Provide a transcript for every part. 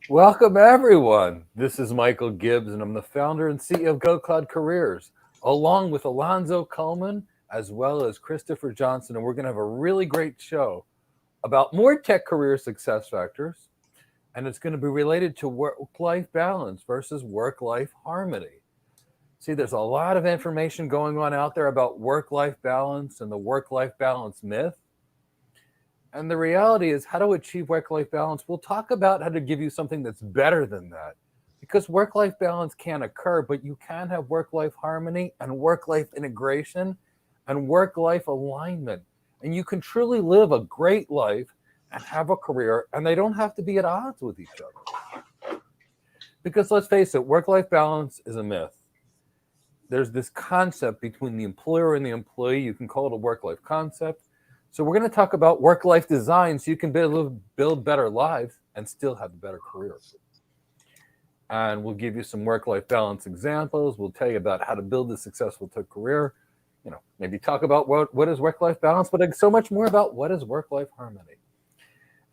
Welcome, everyone. This is Michael Gibbs, and I'm the founder and CEO of GoCloud Careers, along with Alonzo Coleman, as well as Christopher Johnson. And we're going to have a really great show about more tech career success factors. And it's going to be related to work-life balance versus work-life harmony. See, there's a lot of information going on out there about work-life balance and the work-life balance myth. And the reality is how to achieve work-life balance. We'll talk about how to give you something that's better than that. Because work-life balance can occur, but you can have work-life harmony and work-life integration and work-life alignment. And you can truly live a great life and have a career, and they don't have to be at odds with each other. Because let's face it, work-life balance is a myth. There's this concept between the employer and the employee. You can call it a work-life concept. So we're going to talk about work-life design so you can build better lives and still have a better career. And we'll give you some work-life balance examples. We'll tell you about how to build a successful career. Maybe talk about what is work-life balance, but so much more about what is work-life harmony.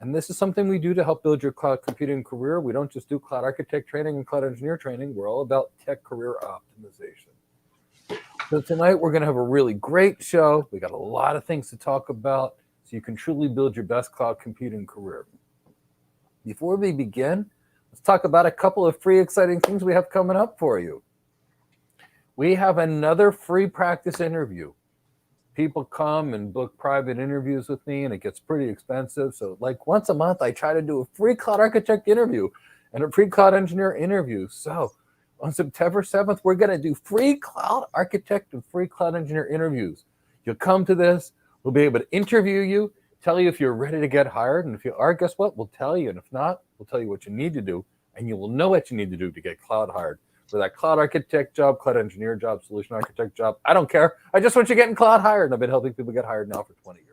And this is something we do to help build your cloud computing career. We don't just do cloud architect training and cloud engineer training. We're all about tech career optimization. So tonight we're going to have a really great show. We got a lot of things to talk about so you can truly build your best cloud computing career. Before we begin, let's talk about a couple of free exciting things we have coming up for you. We have another free practice interview. People come and book private interviews with me, and it gets pretty expensive. So like once a month, I try to do a free cloud architect interview and a free cloud engineer interview. So on September 7th, we're going to do free cloud architect and free cloud engineer interviews. You'll come to this. We'll be able to interview you, tell you if you're ready to get hired. And if you are, guess what? We'll tell you. And if not, we'll tell you what you need to do. And you will know what you need to do to get cloud hired. For that cloud architect job, cloud engineer job, solution architect job, I don't care. I just want you getting cloud hired. And I've been helping people get hired now for 20 years.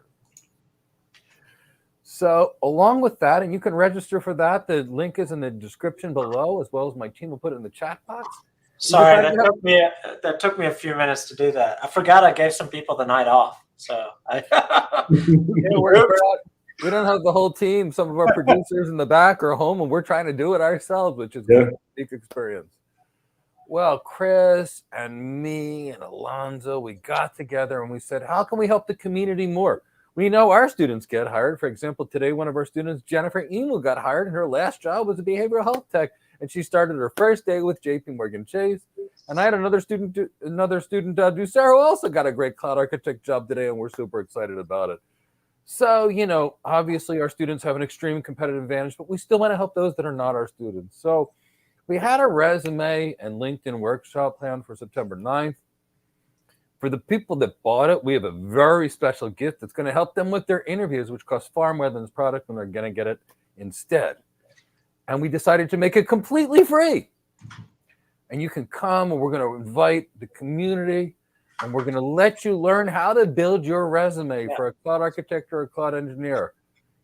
So along with that, and you can register for that, the link is in the description below, as well as my team will put it in the chat box. Sorry, that took me a few minutes to do that. I forgot I gave some people the night off. So we don't have the whole team. Some of our producers in the back are home, and we're trying to do it ourselves, which is a unique experience. Well, Chris and me and Alonzo, we got together and we said, how can we help the community more? We know our students get hired. For example, today, one of our students, Jennifer Emu, got hired, and her last job was a behavioral health tech. And she started her first day with JP Morgan Chase. And I had another student, Ducero, who also got a great cloud architect job today, and we're super excited about it. So, obviously our students have an extreme competitive advantage, but we still want to help those that are not our students. So we had a resume and LinkedIn workshop planned for September 9th. For the people that bought it, we have a very special gift that's going to help them with their interviews, which costs far more than this product, and they're going to get it instead. And we decided to make it completely free. And you can come, and we're going to invite the community, and we're going to let you learn how to build your resume for a cloud architect or a cloud engineer.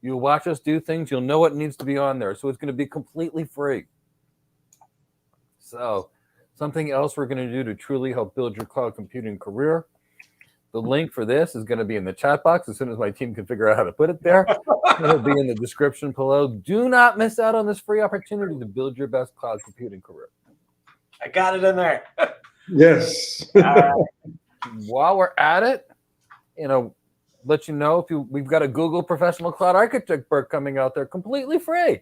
You'll watch us do things. You'll know what needs to be on there. So it's going to be completely free. So something else we're going to do to truly help build your cloud computing career. The link for this is going to be in the chat box as soon as my team can figure out how to put it there. It'll be in the description below. Do not miss out on this free opportunity to build your best cloud computing career. I got it in there. Yes. While we're at it, let you know we've got a Google Professional Cloud Architect Perk coming out there completely free.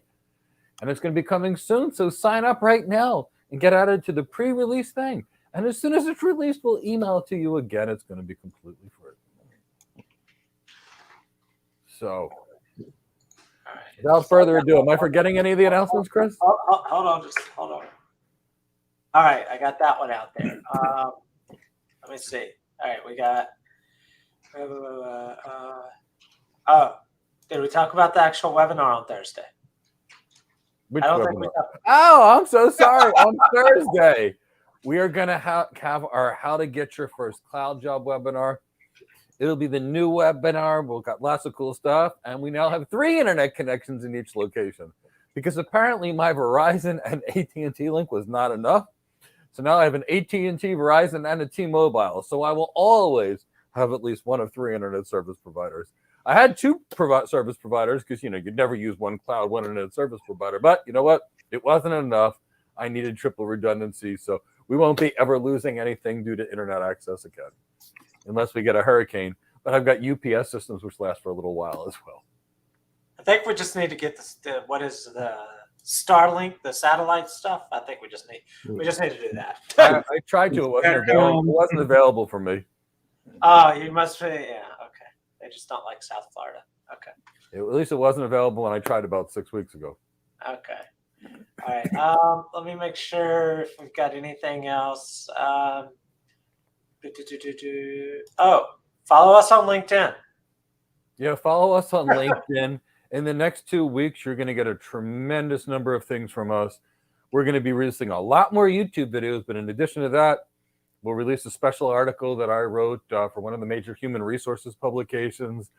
And it's going to be coming soon. So sign up right now and get added to the pre-release thing. And as soon as it's released, we'll email it to you again. It's going to be completely free. So without further ado, am I forgetting any of the announcements, Chris? Hold on. All right, I got that one out there. Let me see. All right, we got. Did we talk about the actual webinar on Thursday? Which webinar? Oh, I'm so sorry. On Thursday, we are going to have our How to Get Your First Cloud Job webinar. It'll be the new webinar. We've got lots of cool stuff. And we now have 3 internet connections in each location because apparently my Verizon and AT&T link was not enough. So now I have an AT&T, Verizon, and a T-Mobile. So I will always have at least one of 3 internet service providers. I had 2 service providers because, you'd never use one cloud, one internet service provider. But you know what? It wasn't enough. I needed triple redundancy, so we won't be ever losing anything due to internet access again, unless we get a hurricane. But I've got UPS systems which last for a little while as well. I think we just need to get what is the Starlink, the satellite stuff. I think we just need to do that. I tried to. It wasn't available for me. Oh, you must be. Yeah. Okay. They just don't like South Florida. Okay. At least it wasn't available when I tried about 6 weeks ago. Okay. All right. Let me make sure if we've got anything else. Oh, follow us on LinkedIn. Yeah, follow us on LinkedIn. In the next 2 weeks, you're going to get a tremendous number of things from us. We're going to be releasing a lot more YouTube videos, but in addition to that, we'll release a special article that I wrote for one of the major human resources publications.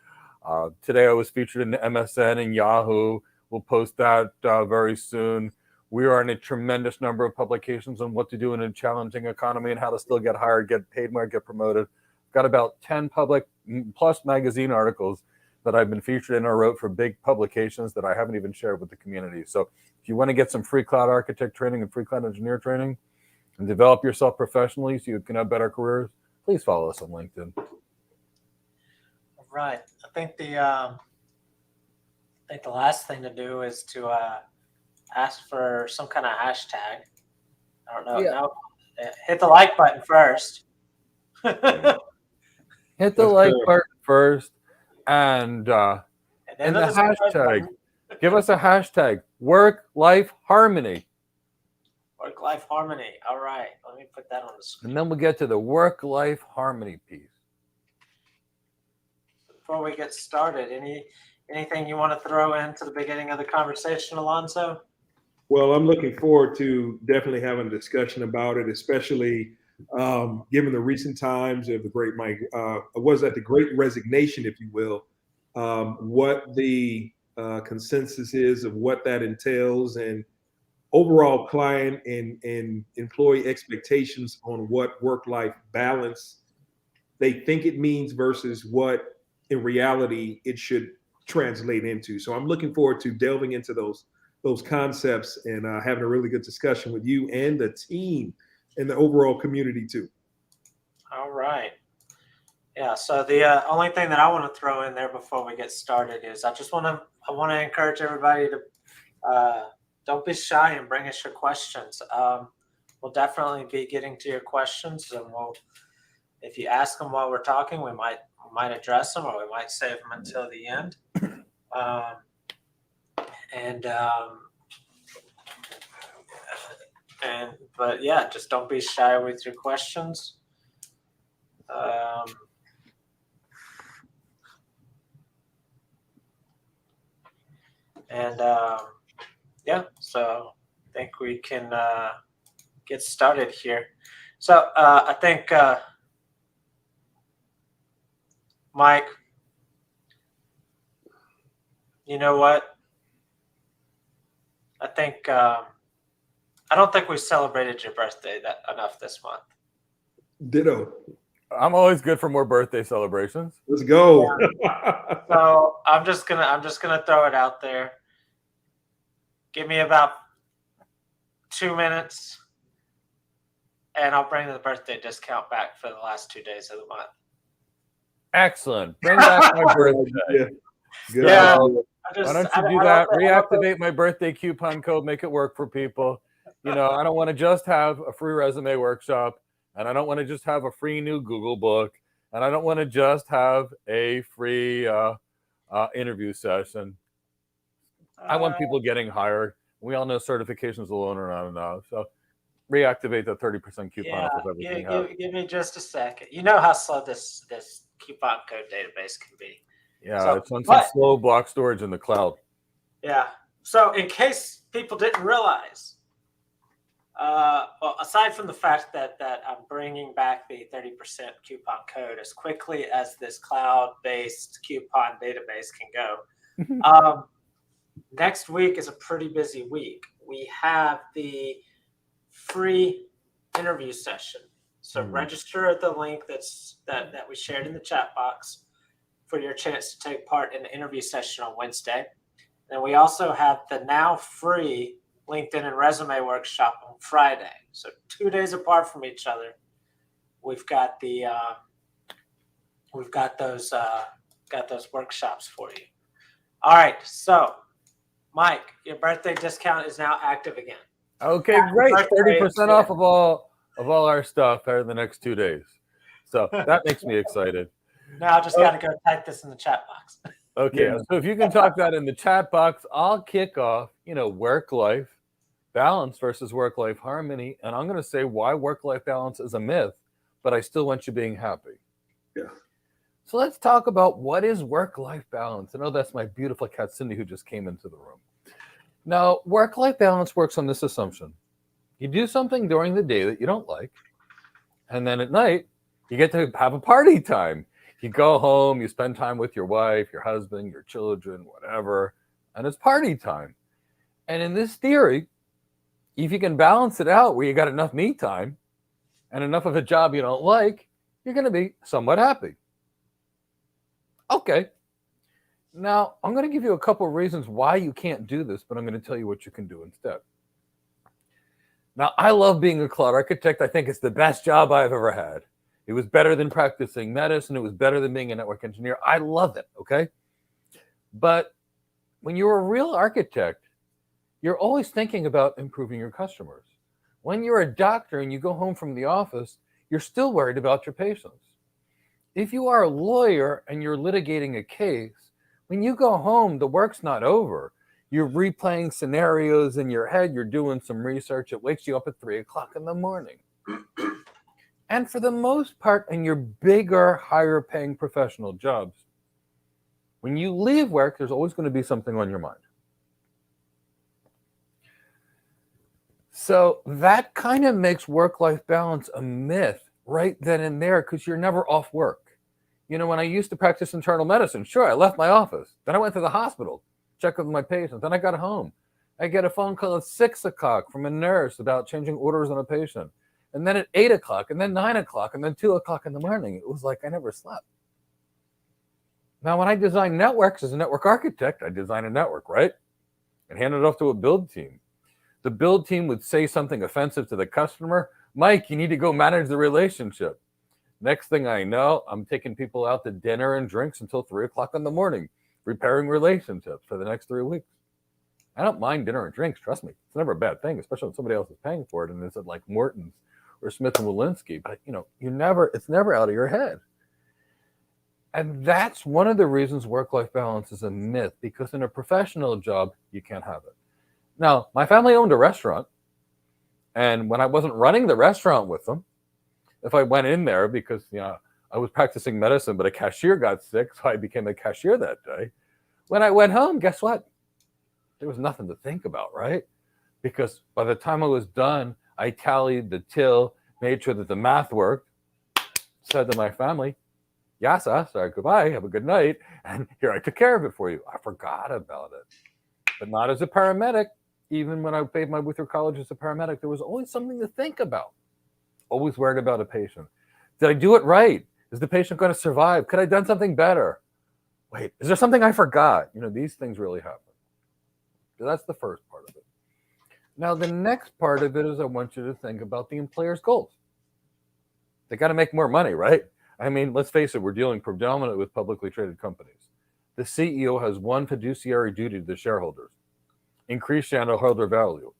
Today I was featured in MSN and Yahoo. We'll post that very soon. We are in a tremendous number of publications on what to do in a challenging economy and how to still get hired, get paid more, get promoted. Got about 10 public plus magazine articles that I've been featured in or wrote for big publications that I haven't even shared with the community. So if you want to get some free cloud architect training and free cloud engineer training and develop yourself professionally so you can have better careers, please follow us on LinkedIn. Right. I think the last thing to do is to ask for some kind of hashtag. I don't know. Yeah. No, hit the like button first. Hit the like button first, and the hashtag. Give us a hashtag. Work-life harmony. Work-life harmony. All right. Let me put that on the screen. And then we'll get to the work-life harmony piece. Before we get started, anything you want to throw into the beginning of the conversation, Alonso? Well, I'm looking forward to definitely having a discussion about it, especially given the recent times of the great the great resignation, if you will, what the consensus is of what that entails and overall client and employee expectations on what work-life balance they think it means versus what in reality it should translate into. So I'm looking forward to delving into those concepts and having a really good discussion with you and the team and the overall community too. All right. Yeah. So the only thing that I want to throw in there before we get started is I want to encourage everybody to don't be shy and bring us your questions. We'll definitely be getting to your questions, and if you ask them while we're talking, we might address them, or we might save them until the end. But yeah, just don't be shy with your questions. Yeah, so I think we can get started here. So I think Mike, you know what? I think I don't think we celebrated your birthday enough this month. Ditto. I'm always good for more birthday celebrations. Let's go. Yeah. So I'm just gonna throw it out there. Give me about 2 minutes, and I'll bring the birthday discount back for the last 2 days of the month. Excellent. Bring back my birthday. Yeah. Good. Yeah. Why don't you do that? Reactivate my birthday coupon code. Make it work for people. I don't want to just have a free resume workshop, and I don't want to just have a free new Google book, and I don't want to just have a free interview session. I want people getting hired. We all know certifications alone are not enough. So reactivate the 30% coupon with everything. Give me just a second. You know how slow this coupon code database can be. Yeah, it's on some slow block storage in the cloud. Yeah. So in case people didn't realize, aside from the fact that I'm bringing back the 30% coupon code as quickly as this cloud-based coupon database can go, next week is a pretty busy week. We have the free interview session. So register at the link that we shared in the chat box for your chance to take part in the interview session on Wednesday. And we also have the now free LinkedIn and resume workshop on Friday. So 2 days apart from each other. We've got the we've got those workshops for you. All right, so Mike, your birthday discount is now active again. Okay, Happy great. birthday 30% to- off of all our stuff for the next 2 days. So that makes me excited. Now I just got to go type this in the chat box. Okay, Yeah. so if you can talk that in the chat box, I'll kick off, work-life balance versus work-life harmony. And I'm going to say why work-life balance is a myth, but I still want you being happy. Yeah. So let's talk about what is work-life balance. I know that's my beautiful cat, Cindy, who just came into the room. Now, work-life balance works on this assumption. You do something during the day that you don't like, and then at night, you get to have a party time. You go home, you spend time with your wife, your husband, your children, whatever, and it's party time. And in this theory, if you can balance it out where you got enough me time and enough of a job you don't like, you're going to be somewhat happy. Okay. Now, I'm going to give you a couple of reasons why you can't do this, but I'm going to tell you what you can do instead. Now, I love being a cloud architect. I think it's the best job I've ever had. It was better than practicing medicine. It was better than being a network engineer. I love it, okay? But when you're a real architect, you're always thinking about improving your customers. When you're a doctor and you go home from the office, you're still worried about your patients. If you are a lawyer and you're litigating a case, when you go home, the work's not over. You're replaying scenarios in your head. You're doing some research. It wakes you up at 3 o'clock in the morning. And for the most part, in your bigger, higher paying professional jobs, when you leave work, there's always going to be something on your mind. So that kind of makes work-life balance a myth right then and there, because you're never off work. When I used to practice internal medicine, sure, I left my office. Then I went to the hospital, checked with my patients. Then I got home. I get a phone call at 6 o'clock from a nurse about changing orders on a patient. And then at 8 o'clock, and then 9 o'clock, and then 2 o'clock in the morning. It was like I never slept. Now, when I design networks as a network architect, I design a network, right? And hand it off to a build team. The build team would say something offensive to the customer. Mike, you need to go manage the relationship. Next thing I know, I'm taking people out to dinner and drinks until 3 o'clock in the morning, repairing relationships for the next 3 weeks. I don't mind dinner and drinks, trust me. It's never a bad thing, especially when somebody else is paying for it and it's at like Morton's or Smith & Walensky. But it's never out of your head. And that's one of the reasons work-life balance is a myth, because in a professional job, you can't have it. Now, my family owned a restaurant, and when I wasn't running the restaurant with them, if I went in there because, I was practicing medicine, but a cashier got sick, so I became a cashier that day. When I went home, guess what? There was nothing to think about, right? Because by the time I was done, I tallied the till, made sure that the math worked, said to my family, yasa, sorry, goodbye, have a good night, and here I took care of it for you. I forgot about it. But not as a paramedic. Even when I paid my way through college as a paramedic, there was always something to think about. Always worried about a patient. Did I do it right? Is the patient going to survive? Could I have done something better? Wait, is there something I forgot? These things really happen. So that's the first part of it. Now, the next part of it is I want you to think about the employer's goals. They got to make more money, right? I mean, let's face it, we're dealing predominantly with publicly traded companies. The CEO has one fiduciary duty to the shareholders: increase shareholder value.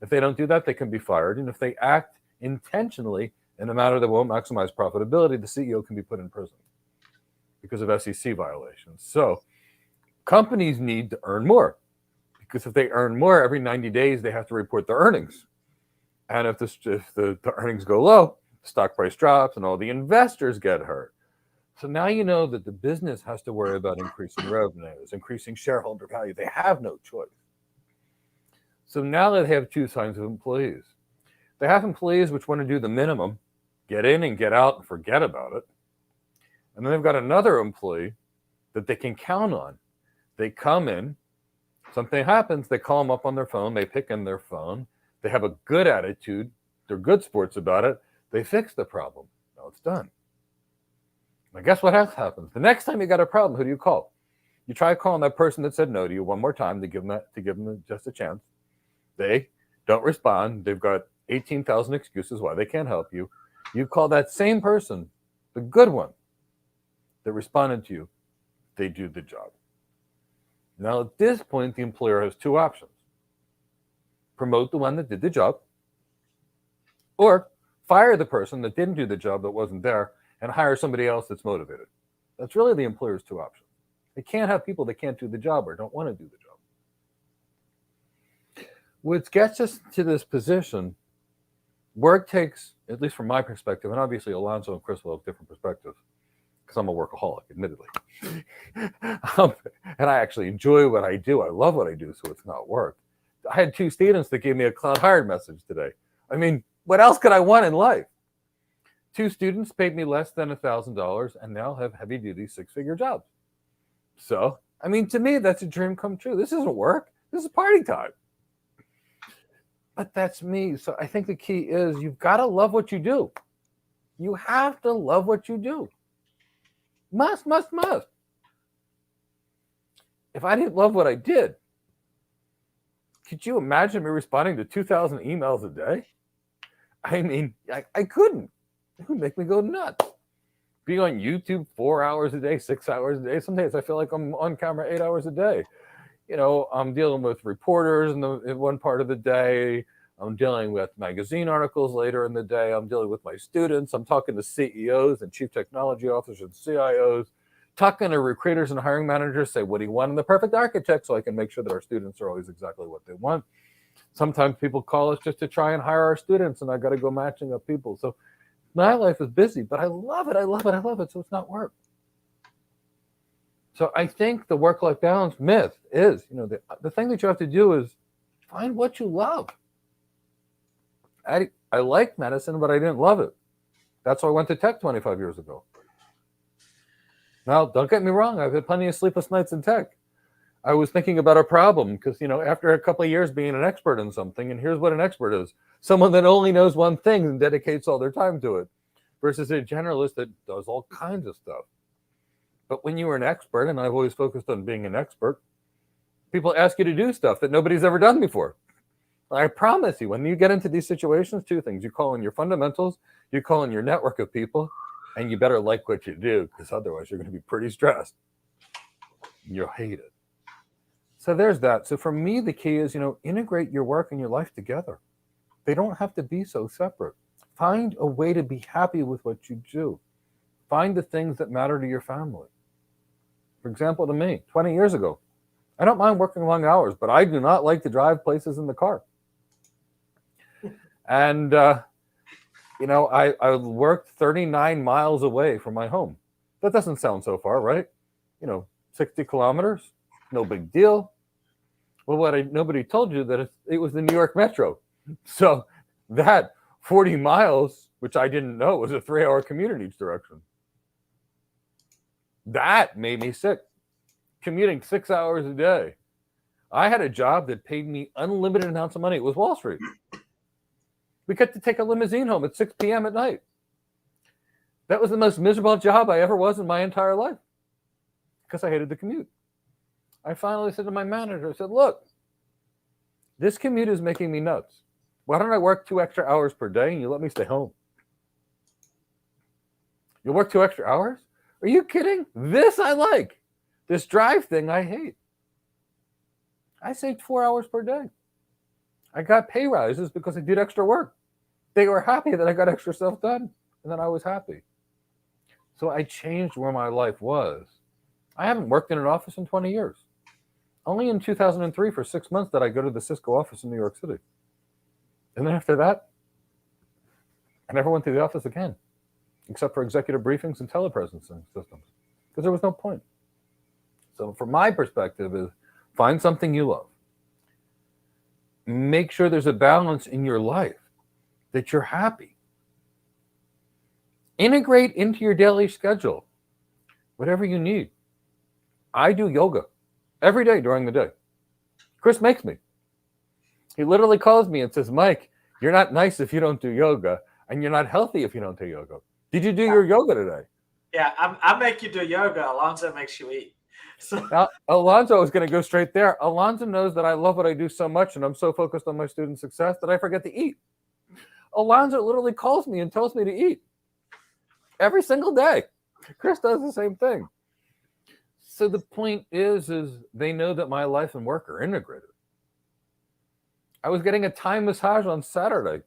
If they don't do that, they can be fired. And if they act intentionally in a manner that won't maximize profitability, the CEO can be put in prison because of SEC violations. So companies need to earn more, because if they earn more, every 90 days, they have to report their earnings. And if the earnings go low, the stock price drops and all the investors get hurt. So now you know that the business has to worry about increasing revenues, increasing shareholder value. They have no choice. So now they have two kinds of employees. They have employees which want to do the minimum, get in and get out and forget about it. And then they've got another employee that they can count on. They come in, something happens, they call them up on their phone, they pick in their phone, they have a good attitude, they're good sports about it, they fix the problem. Now it's done. Now guess what happens? The next time you got a problem, who do you call? You try calling that person that said no to you one more time to give them just a chance. They don't respond. They've got 18,000 excuses why they can't help you. You call that same person, the good one, that responded to you. They do the job. Now, at this point, the employer has two options. Promote the one that did the job, or fire the person that didn't do the job that wasn't there and hire somebody else that's motivated. That's really the employer's two options. They can't have people that can't do the job or don't want to do the job. Which gets us to this position. Work takes, at least from my perspective, and obviously Alonzo and Chris will have different perspectives, because I'm a workaholic, admittedly. And I actually enjoy what I do. I love what I do, so it's not work. I had 2 students that gave me a cloud hired message today. I mean, what else could I want in life? 2 students paid me less than $1,000 and now have heavy-duty 6-figure jobs. So, I mean, to me, that's a dream come true. This isn't work. This is party time. But that's me. So I think the key is you've got to love what you do. You have to love what you do. Must. If I didn't love what I did, could you imagine me responding to 2,000 emails a day? I mean, I couldn't. It would make me go nuts. Being on YouTube 4 hours a day, 6 hours a day. Some days I feel like I'm on camera 8 hours a day. You know, I'm dealing with reporters in one part of the day. I'm dealing with magazine articles later in the day. I'm dealing with my students. I'm talking to CEOs and chief technology officers and CIOs, talking to recruiters and hiring managers, say, what do you want in the perfect architect, so I can make sure that our students are always exactly what they want. Sometimes people call us just to try and hire our students, and I got to go matching up people. So my life is busy, but I love it. So it's not work. So I think the work-life balance myth is, you know, the thing that you have to do is find what you love. I liked medicine, but I didn't love it. That's why I went to tech 25 years ago. Now, don't get me wrong. I've had plenty of sleepless nights in tech. I was thinking about a problem because, you know, after a couple of years being an expert in something, and here's what an expert is: someone that only knows one thing and dedicates all their time to it, versus a generalist that does all kinds of stuff. But when you were an expert, and I've always focused on being an expert, people ask you to do stuff that nobody's ever done before. I promise you, when you get into these situations, 2 things. You call in your fundamentals, you call in your network of people, and you better like what you do, because otherwise you're going to be pretty stressed. You'll hate it. So there's that. So for me, the key is, you know, integrate your work and your life together. They don't have to be so separate. Find a way to be happy with what you do. Find the things that matter to your family. For example, to me, 20 years ago, I don't mind working long hours, but I do not like to drive places in the car. And, you know, I worked 39 miles away from my home. That doesn't sound so far, right? You know, 60 kilometers, no big deal. Well, nobody told you that it was the New York Metro. So that 40 miles, which I didn't know, was a 3-hour commute in each direction. That made me sick. Commuting 6 hours a day. I had a job that paid me unlimited amounts of money. It was Wall Street. We got to take a limousine home at 6 p.m. at night. That was the most miserable job I ever was in my entire life because I hated the commute. I finally said to my manager, I said, look, this commute is making me nuts. Why don't I work 2 extra hours per day and you let me stay home? You'll work 2 extra hours? Are you kidding? This I like. This drive thing I hate. I saved 4 hours per day. I got pay rises because I did extra work. They were happy that I got extra stuff done, and then I was happy. So I changed where my life was. I haven't worked in an office in 20 years. Only in 2003 for 6 months did I go to the Cisco office in New York City. And then after that, I never went to the office again, except for executive briefings and telepresencing systems, because there was no point. So from my perspective is find something you love. Make sure there's a balance in your life, that you're happy. Integrate into your daily schedule whatever you need. I do yoga every day during the day. Chris makes me. He literally calls me and says, Mike, you're not nice if you don't do yoga, and you're not healthy if you don't do yoga. Did you do your yoga today? Yeah, I make you do yoga. Alonzo makes you eat. So Now, Alonzo was going to go straight there. Alonzo knows that I love what I do so much, and I'm so focused on my student success that I forget to eat. Alonzo literally calls me and tells me to eat every single day. Chris does the same thing. So the point is they know that my life and work are integrated. I was getting a Thai massage on Saturday.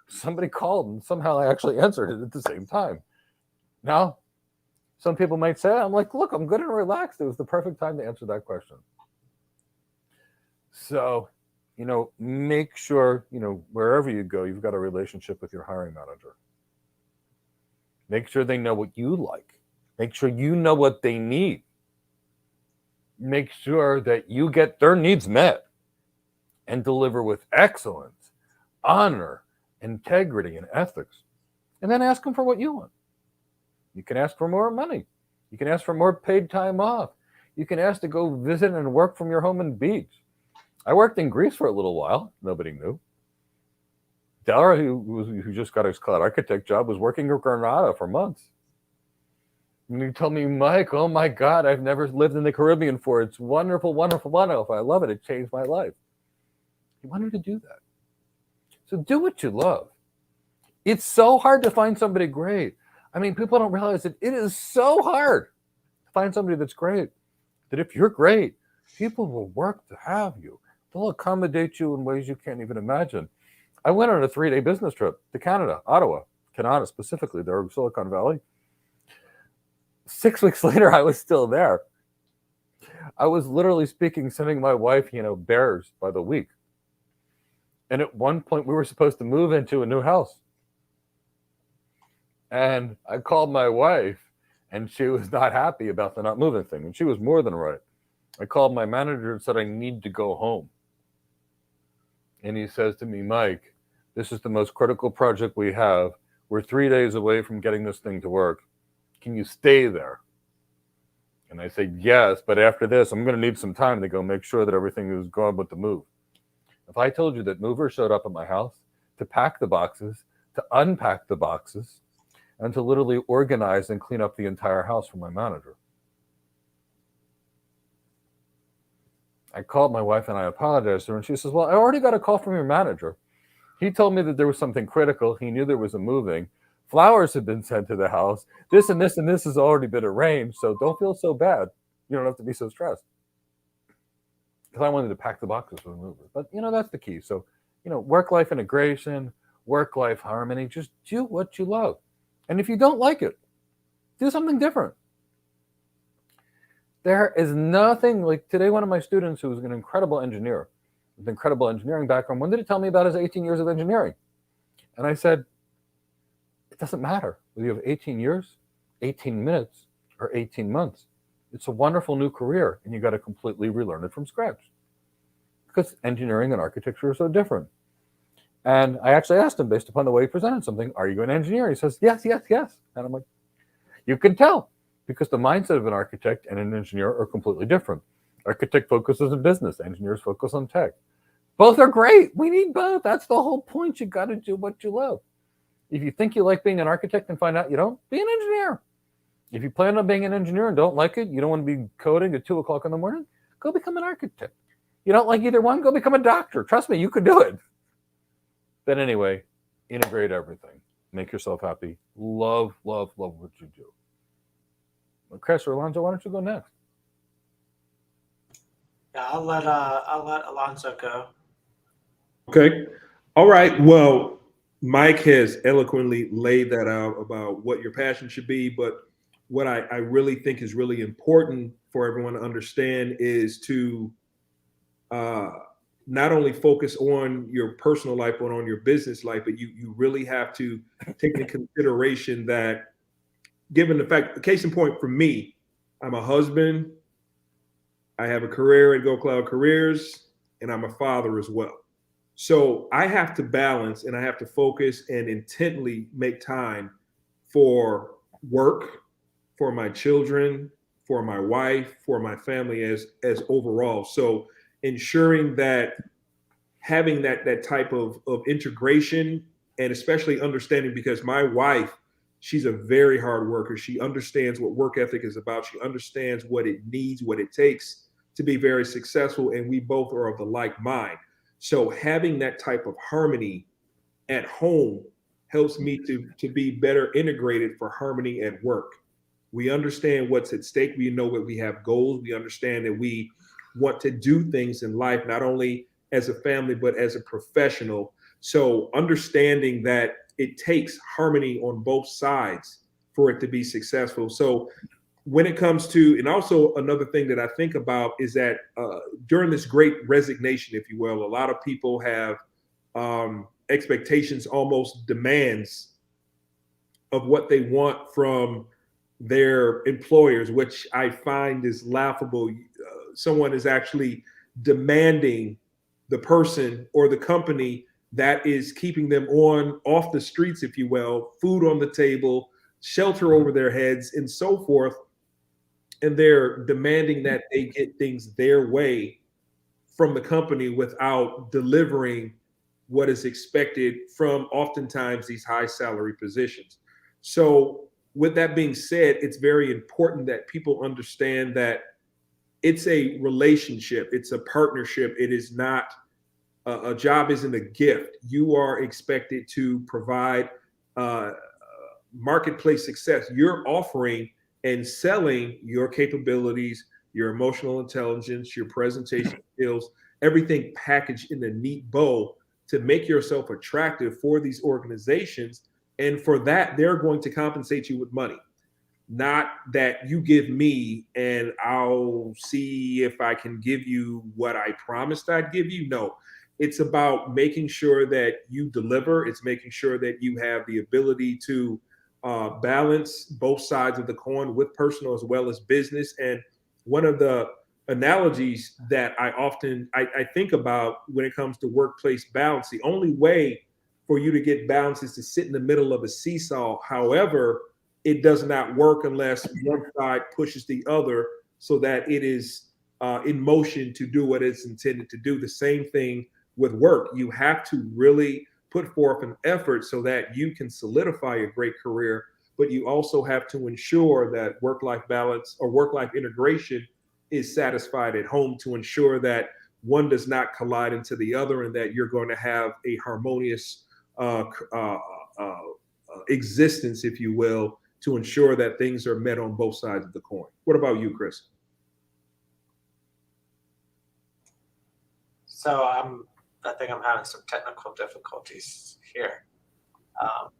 Somebody called and somehow I actually answered it at the same time. Now, some people might say, I'm like, look, I'm good and relaxed. It was the perfect time to answer that question. So, make sure, wherever you go, you've got a relationship with your hiring manager. Make sure they know what you like. Make sure you know what they need. Make sure that you get their needs met and deliver with excellence, honor, integrity, and ethics. And then ask them for what you want. You can ask for more money. You can ask for more paid time off. You can ask to go visit and work from your home and beach. I worked in Greece for a little while. Nobody knew. Dara, who just got his cloud architect job, was working in Granada for months. And he told me, Mike, oh my God, I've never lived in the Caribbean before. It's wonderful, wonderful, wonderful. I love it. It changed my life. He wanted to do that. So do what you love. It's so hard to find somebody great. I mean, people don't realize that it is so hard to find somebody that's great. That if you're great, people will work to have you. They'll accommodate you in ways you can't even imagine. I went on a 3-day business trip to Canada, Ottawa, Canada specifically, there in Silicon Valley. 6 weeks later, I was still there. I was literally sending my wife, bears by the week. And at one point, we were supposed to move into a new house. And I called my wife, and she was not happy about the not moving thing. And she was more than right. I called my manager and said, I need to go home. And he says to me, Mike, this is the most critical project we have. We're 3 days away from getting this thing to work. Can you stay there? And I said, yes, but after this, I'm going to need some time to go make sure that everything is going with the move. If I told you that movers showed up at my house to pack the boxes, to unpack the boxes, and to literally organize and clean up the entire house for my manager. I called my wife and I apologized to her, and she says, well, I already got a call from your manager. He told me that there was something critical. He knew there was a moving. Flowers had been sent to the house. This and this and this has already been arranged, so don't feel so bad. You don't have to be so stressed. Because I wanted to pack the boxes for the movers. But, that's the key. So, work-life integration, work-life harmony, just do what you love. And if you don't like it, do something different. There is nothing like today, one of my students who was an incredible engineer, with an incredible engineering background, wanted to tell me about his 18 years of engineering. And I said, it doesn't matter whether you have 18 years, 18 minutes, or 18 months. It's a wonderful new career, and you got to completely relearn it from scratch. Because engineering and architecture are so different. And I actually asked him, based upon the way he presented something, are you an engineer? He says, yes, yes, yes. And I'm like, you can tell, because the mindset of an architect and an engineer are completely different. Architect focuses on business, engineers focus on tech. Both are great. We need both. That's the whole point. You got to do what you love. If you think you like being an architect and find out you don't, be an engineer. If you plan on being an engineer and don't like it, you don't want to be coding at 2 o'clock in the morning, go become an architect. You don't like either one, go become a doctor. Trust me, you could do it. But anyway, integrate everything. Make yourself happy. Love, love, love what you do. Well, Chris or Alonzo, why don't you go next? Yeah, I'll let Alonzo go. Okay. All right. Well, Mike has eloquently laid that out about what your passion should be, but what I really think is really important for everyone to understand is to not only focus on your personal life, but on your business life, but you really have to take into consideration that, given the fact, case in point for me, I'm a husband, I have a career at Go Cloud Careers, and I'm a father as well. So I have to balance and I have to focus and intently make time for work, for my children, for my wife, for my family as overall. So ensuring that having that type of integration, and especially understanding, because my wife, she's a very hard worker. She understands what work ethic is about. She understands what it needs, what it takes to be very successful. And we both are of the like mind. So having that type of harmony at home helps me to be better integrated for harmony at work. We understand what's at stake. We know that we have goals. We understand that we want to do things in life, not only as a family, but as a professional. So understanding that it takes harmony on both sides for it to be successful. So when it comes to, and also another thing that I think about is that during this great resignation, if you will, a lot of people have expectations, almost demands of what they want from their employers, which I find is laughable. Someone is actually demanding the person or the company that is keeping them off the streets, if you will, food on the table, shelter over their heads, and so forth. And they're demanding that they get things their way from the company without delivering what is expected from oftentimes these high salary positions. So with that being said, it's very important that people understand that it's a relationship, it's a partnership. It is not a job isn't a gift. You are expected to provide marketplace success. You're offering and selling your capabilities, your emotional intelligence, your presentation skills, everything packaged in a neat bow to make yourself attractive for these organizations. And for that, they're going to compensate you with money. Not that you give me and I'll see if I can give you what I promised I'd give you. No, it's about making sure that you deliver. It's making sure that you have the ability to balance both sides of the coin with personal as well as business. And one of the analogies that I think about when it comes to workplace balance, the only way for you to get balance is to sit in the middle of a seesaw. However, it does not work unless one side pushes the other so that it is in motion to do what it's intended to do. The same thing with work. You have to really put forth an effort so that you can solidify a great career, but you also have to ensure that work-life balance or work-life integration is satisfied at home to ensure that one does not collide into the other and that you're going to have a harmonious existence, if you will, to ensure that things are met on both sides of the coin. What about you, Chris? So I think I'm having some technical difficulties here. I've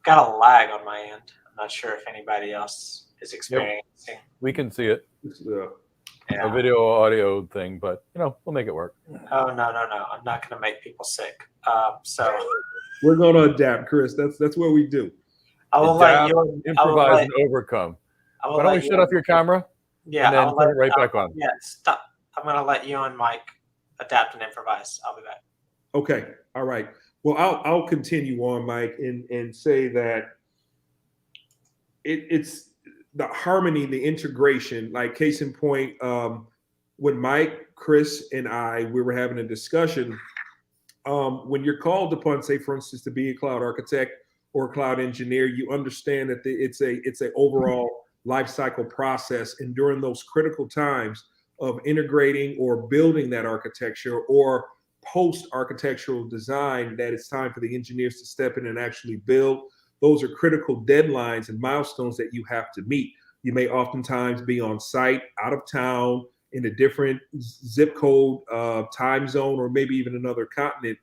got a lag on my end. I'm not sure if anybody else is experiencing. Yep. We can see it. Yeah. A video audio thing, but we'll make it work. Oh no! I'm not going to make people sick. So we're going to adapt, Chris. That's what we do. I will adapt, let you improvise and overcome. Why don't we shut off your camera? Yeah, and then turn it right back on. Yeah, stop. I'm going to let you and Mike adapt and improvise. I'll be back. Okay. All right. Well, I'll continue on, Mike, and say that it's the harmony, the integration. Like case in point, when Mike, Chris, and we were having a discussion. When you're called upon, say, for instance, to be a cloud architect or a cloud engineer, you understand that it's a overall life cycle process, and during those critical times of integrating or building that architecture or post-architectural design, that it's time for the engineers to step in and actually build. Those are critical deadlines and milestones that you have to meet. You may oftentimes be on site, out of town, in a different zip code, time zone, or maybe even another continent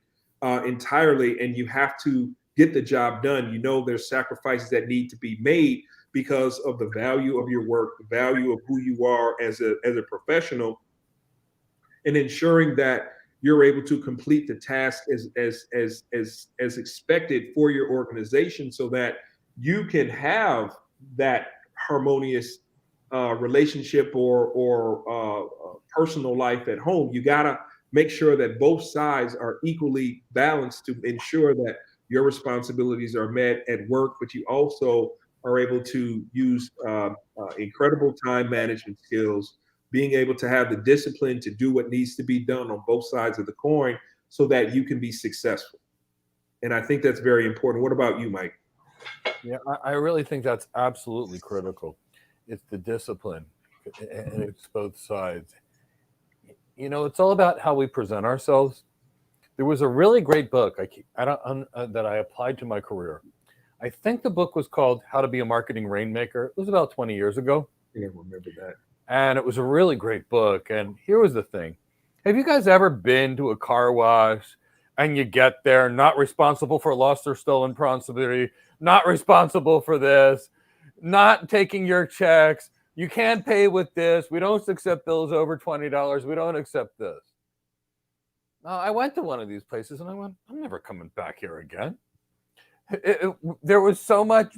entirely, and you have to get the job done. There's sacrifices that need to be made because of the value of your work, the value of who you are as a professional, and ensuring that you're able to complete the task as expected for your organization, so that you can have that harmonious relationship or personal life at home. You gotta make sure that both sides are equally balanced to ensure that your responsibilities are met at work, but you also are able to use incredible time management skills, being able to have the discipline to do what needs to be done on both sides of the coin so that you can be successful. And I think that's very important. What about you, Mike? Yeah, I really think that's absolutely critical. It's the discipline, and it's both sides. It's all about how we present ourselves. There was a really great book I don't that I applied to my career. I think the book was called How to Be a Marketing Rainmaker. It was about 20 years ago. I can't remember that. And it was a really great book. And here was the thing. Have you guys ever been to a car wash and you get there, not responsible for lost or stolen property, not responsible for this, not taking your checks, you can't pay with this, we don't accept bills over $20, we don't accept this. I went to one of these places and I went, I'm never coming back here again. There was so much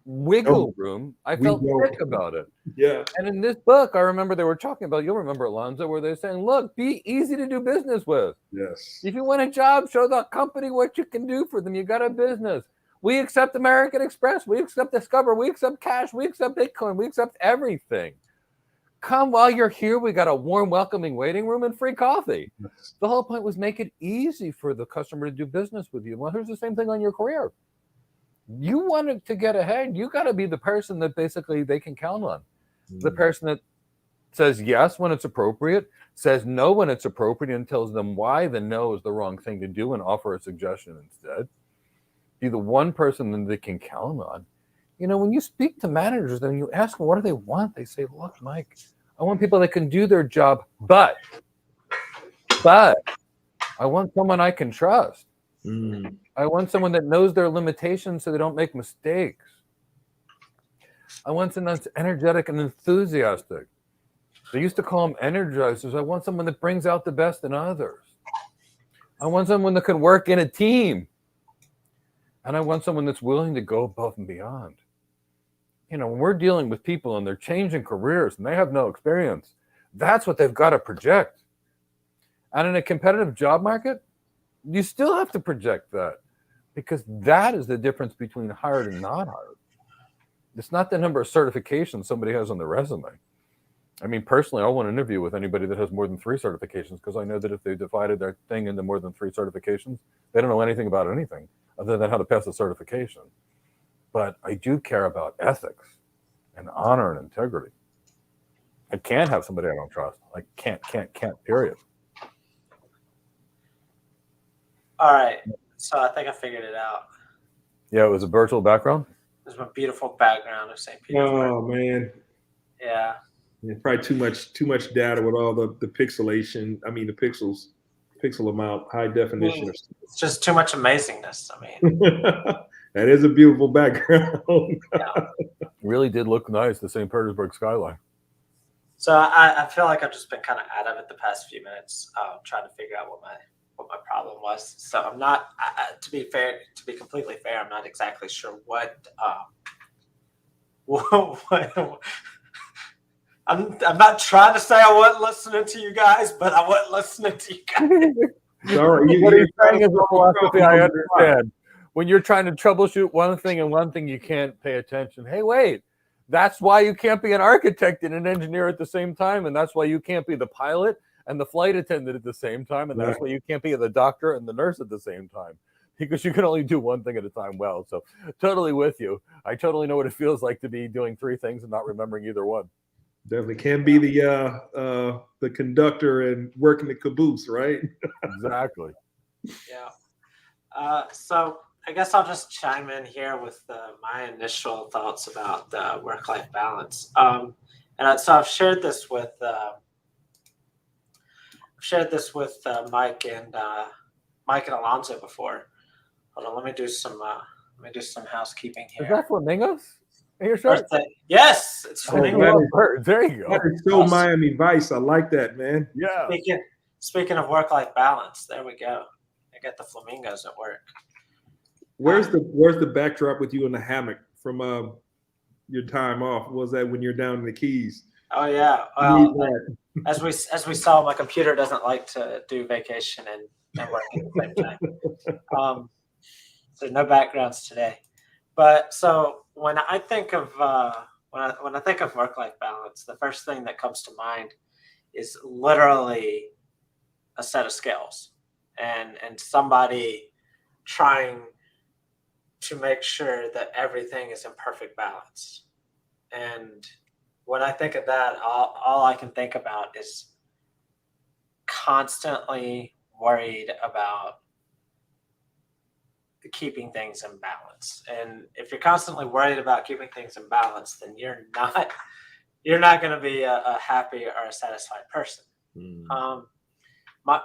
wiggle room. I felt sick about it. Yeah. And in this book, I remember they were talking about, you'll remember, Alonzo, where they're saying, look, be easy to do business with. Yes. If you want a job, show the company what you can do for them. You got a business. We accept American Express. We accept Discover. We accept cash. We accept Bitcoin. We accept everything. Come while you're here. We got a warm, welcoming waiting room and free coffee. Yes. The whole point was make it easy for the customer to do business with you. Well, here's the same thing on your career. You wanted to get ahead. You got to be the person that basically they can count on. The person that says yes when it's appropriate, says no when it's appropriate, and tells them why the no is the wrong thing to do and offer a suggestion instead. Be the one person that they can count on. When you speak to managers and you ask them what do they want, they say, look, Mike, I want people that can do their job, but I want someone I can trust. I want someone that knows their limitations so they don't make mistakes. I want someone that's energetic and enthusiastic. They used to call them energizers. I want someone that brings out the best in others. I want someone that can work in a team. And I want someone that's willing to go above and beyond. When we're dealing with people and they're changing careers and they have no experience, that's what they've got to project. And in a competitive job market, you still have to project that, because that is the difference between hired and not hired. It's not the number of certifications somebody has on their resume. I mean, personally, I won't interview with anybody that has more than 3 certifications, because I know that if they divided their thing into more than 3 certifications, they don't know anything about anything other than how to pass a certification. But I do care about ethics and honor and integrity. I can't have somebody I don't trust. I can't, period. All right. So I think I figured it out. Yeah, it was a virtual background. There's my beautiful background of St. Petersburg. Oh man. Yeah. Probably too much data with all the pixelation. I mean, the pixel amount, high definition. It's just too much amazingness. I mean, that is a beautiful background. Yeah. Really did look nice, the St. Petersburg skyline. So I feel like I've just been kind of out of it the past few minutes, trying to figure out what my problem was. So I'm not, to be completely fair, I'm not exactly sure what I'm not trying to say I wasn't listening to you guys, but I wasn't listening to you guys. All right. What he's saying is a philosophy I understand. When you're trying to troubleshoot one thing and one thing you can't pay attention. Hey, wait. That's why you can't be an architect and an engineer at the same time, and that's why you can't be the pilot and the flight attendant at the same time, and that's why you can't be the doctor and the nurse at the same time, because you can only do one thing at a time well. So totally with you. I totally know what it feels like to be doing 3 things and not remembering either one. Definitely can be the conductor and working the caboose, right? Exactly. Yeah. So I guess I'll just chime in here with my initial thoughts about work-life balance. So I've shared this with Mike and Alonzo before. Hold on, let me do some housekeeping here. Is that flamingos? Your shirt? Yes, it's flamingos. There you go. That is so Miami Vice. I like that, man. Yeah. Speaking of work-life balance, there we go. I got the flamingos at work. Where's the backdrop with you in the hammock from your time off? Was that when you're down in the Keys? Oh yeah. Well, as we saw, my computer doesn't like to do vacation and work at the same time. So no backgrounds today. But so when I think of when I think of work-life balance, the first thing that comes to mind is literally a set of scales and somebody trying to make sure that everything is in perfect balance. And when I think of that, all I can think about is constantly worried about keeping things in balance. And if you're constantly worried about keeping things in balance, then you're not going to be a happy or a satisfied person.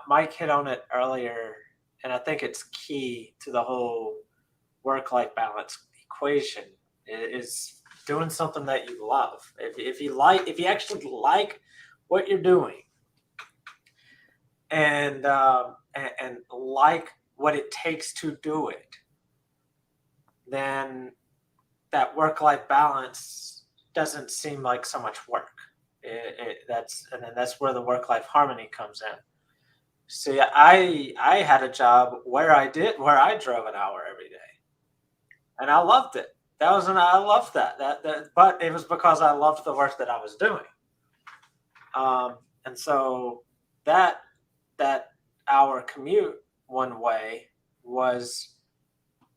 Mike hit on it earlier, and I think it's key to the whole work-life balance equation is doing something that you love. If you actually like what you're doing, and like what it takes to do it, then that work-life balance doesn't seem like so much work. That's where the work-life harmony comes in. See, I had a job where I drove an hour every day, and I loved it. I loved that. But it was because I loved the work that I was doing. And so that hour commute one way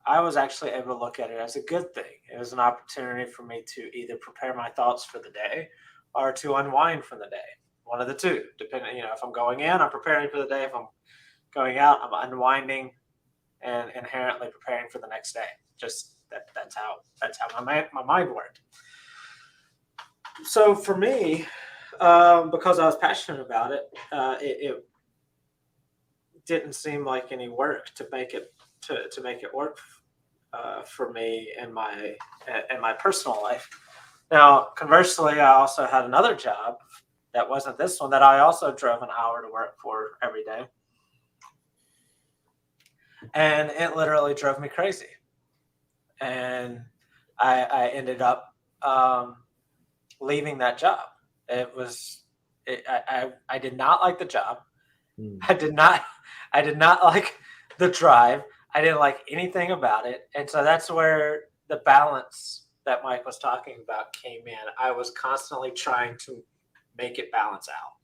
I was actually able to look at it as a good thing. It was an opportunity for me to either prepare my thoughts for the day or to unwind from the day. One of the two, depending, if I'm going in, I'm preparing for the day. If I'm going out, I'm unwinding and inherently preparing for the next day. Just that's how my mind worked. So for me, because I was passionate about it, it didn't seem like any work to make it work for me in my personal life. Now, conversely, I also had another job that wasn't this one that I also drove an hour to work for every day, and it literally drove me crazy. And I ended up leaving that job. I did not like the job. I did not like the drive. I didn't like anything about it. And so that's where the balance that Mike was talking about came in. I was constantly trying to make it balance out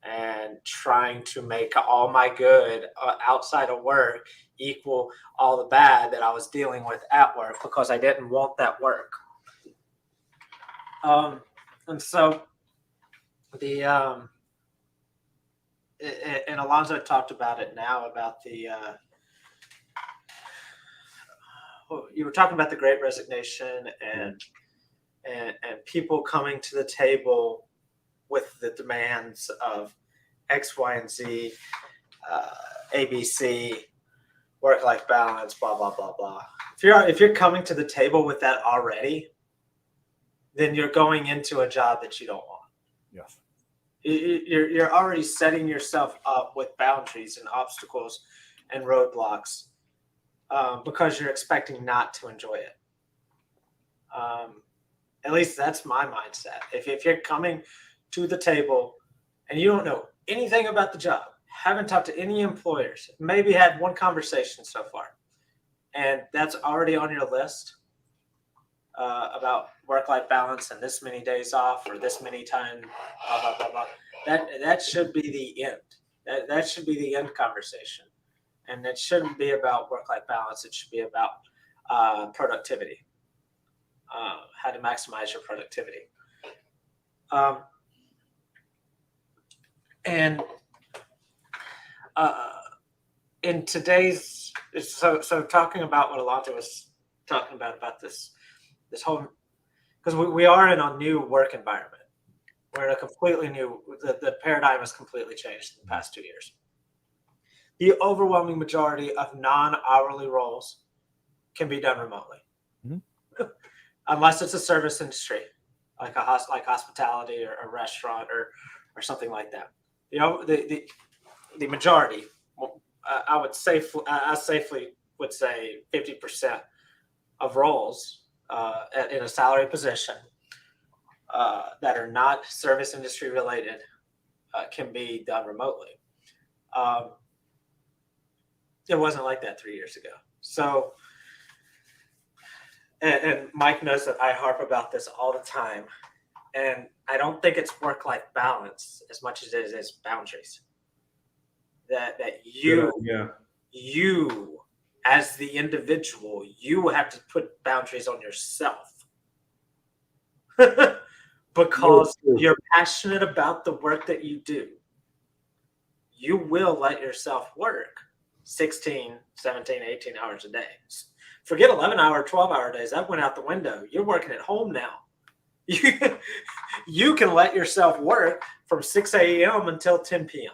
and trying to make all my good outside of work equal all the bad that I was dealing with at work, because I didn't want that work. And so and Alonzo talked about it now about you were talking about the Great Resignation and people coming to the table with the demands of X, Y, and Z, ABC, work-life balance, blah blah blah blah. If you're coming to the table with that already, then you're going into a job that you don't want. Yes. You're already setting yourself up with boundaries and obstacles and roadblocks because you're expecting not to enjoy it. At least that's my mindset. If you're coming to the table and you don't know anything about the job, haven't talked to any employers, maybe had one conversation so far, and that's already on your list about work-life balance and this many days off or this many time, blah, blah, blah, blah. That should be the end. That should be the end conversation. And it shouldn't be about work-life balance. It should be about productivity, how to maximize your productivity. And in today's, so talking about what Alonzo was talking about this whole, because we are in a new work environment. We're in a completely new, the paradigm has completely changed in the past 2 years. The overwhelming majority of non-hourly roles can be done remotely, unless it's a service industry, like hospitality or a restaurant or something like that. The majority, I safely would say 50% of roles in a salary position that are not service industry related can be done remotely. It wasn't like that 3 years ago. So, and Mike knows that I harp about this all the time. And I don't think it's work-life balance as much as it is boundaries. That you as the individual, you have to put boundaries on yourself. Because you're passionate about the work that you do. You will let yourself work 16, 17, 18 hours a day. Forget 11-hour, 12-hour days. That went out the window. You're working at home now. You can let yourself work from 6 a.m. until 10 p.m.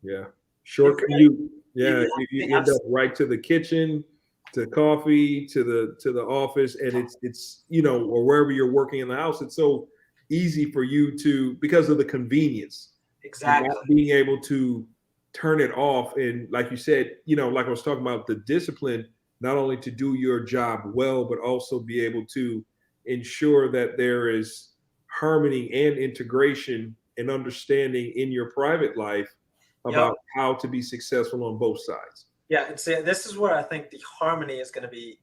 Yeah. Short commute. Yeah. You end up right to the kitchen, to coffee, to the office. And it's, or wherever you're working in the house. It's so easy for you to, because of the convenience. Exactly. Not being able to turn it off. And like you said, like I was talking about, the discipline, not only to do your job well, but also be able to ensure that there is harmony and integration and understanding in your private life about how to be successful on both sides. Yeah, and see, this is where I think the harmony is going to be.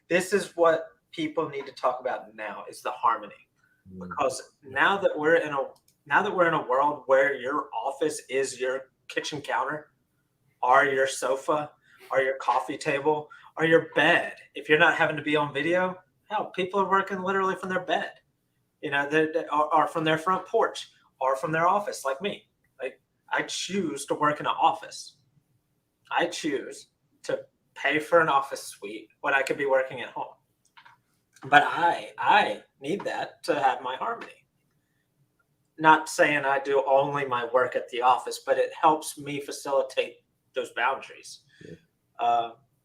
This is what people need to talk about now, is the harmony, because now that we're in a world where your office is your kitchen counter, or your sofa, or your coffee table, or your bed. If you're not having to be on video, hell, people are working literally from their bed, or from their front porch, or from their office, like me. Like, I choose to work in an office. I choose to pay for an office suite when I could be working at home. But I need that to have my harmony. Not saying I do only my work at the office, but it helps me facilitate those boundaries.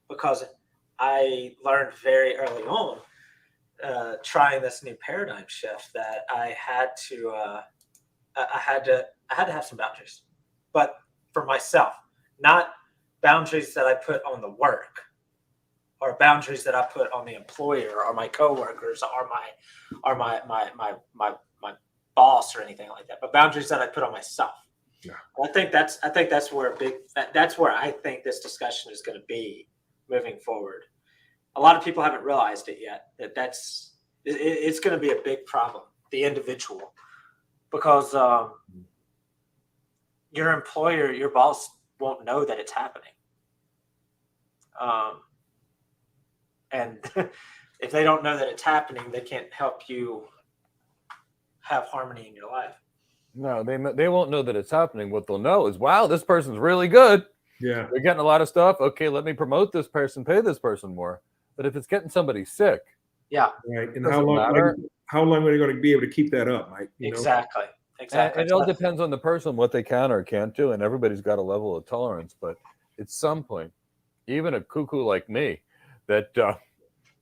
Because I learned very early on, trying this new paradigm shift, that I had to have some boundaries, but for myself, not boundaries that I put on the work, or boundaries that I put on the employer or my coworkers or my boss or anything like that, but boundaries that I put on myself. Yeah. I think that's where I think this discussion is going to be moving forward. A lot of people haven't realized it yet, it's going to be a big problem, the individual, because your employer, your boss won't know that it's happening. And if they don't know that it's happening, they can't help you have harmony in your life. No, they won't know that it's happening. What they'll know is, wow, this person's really good. Yeah. They're getting a lot of stuff. Okay, let me promote this person, pay this person more. But if it's getting somebody sick, yeah, right. And how long are they going to be able to keep that up, Mike? Exactly. And it all depends on the person, what they can or can't do, and everybody's got a level of tolerance. But at some point, even a cuckoo like me, that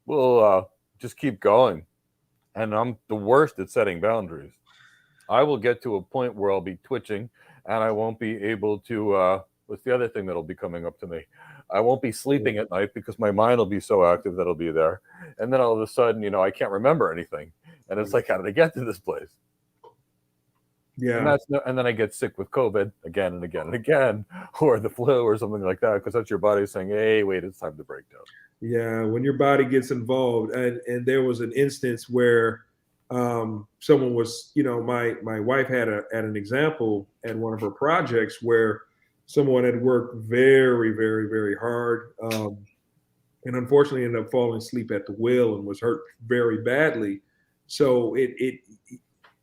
will just keep going. And I'm the worst at setting boundaries. I will get to a point where I'll be twitching, and I won't be able to. What's the other thing that'll be coming up to me? I won't be sleeping at night because my mind will be so active that it'll be there. And then all of a sudden, I can't remember anything. And it's like, how did I get to this place? Yeah. And then I get sick with COVID again and again and again, or the flu or something like that, because that's your body saying, hey, wait, it's time to break down. Yeah, when your body gets involved. And there was an instance where someone was, my wife had an example at one of her projects where someone had worked very, very, very hard, and unfortunately ended up falling asleep at the wheel and was hurt very badly. So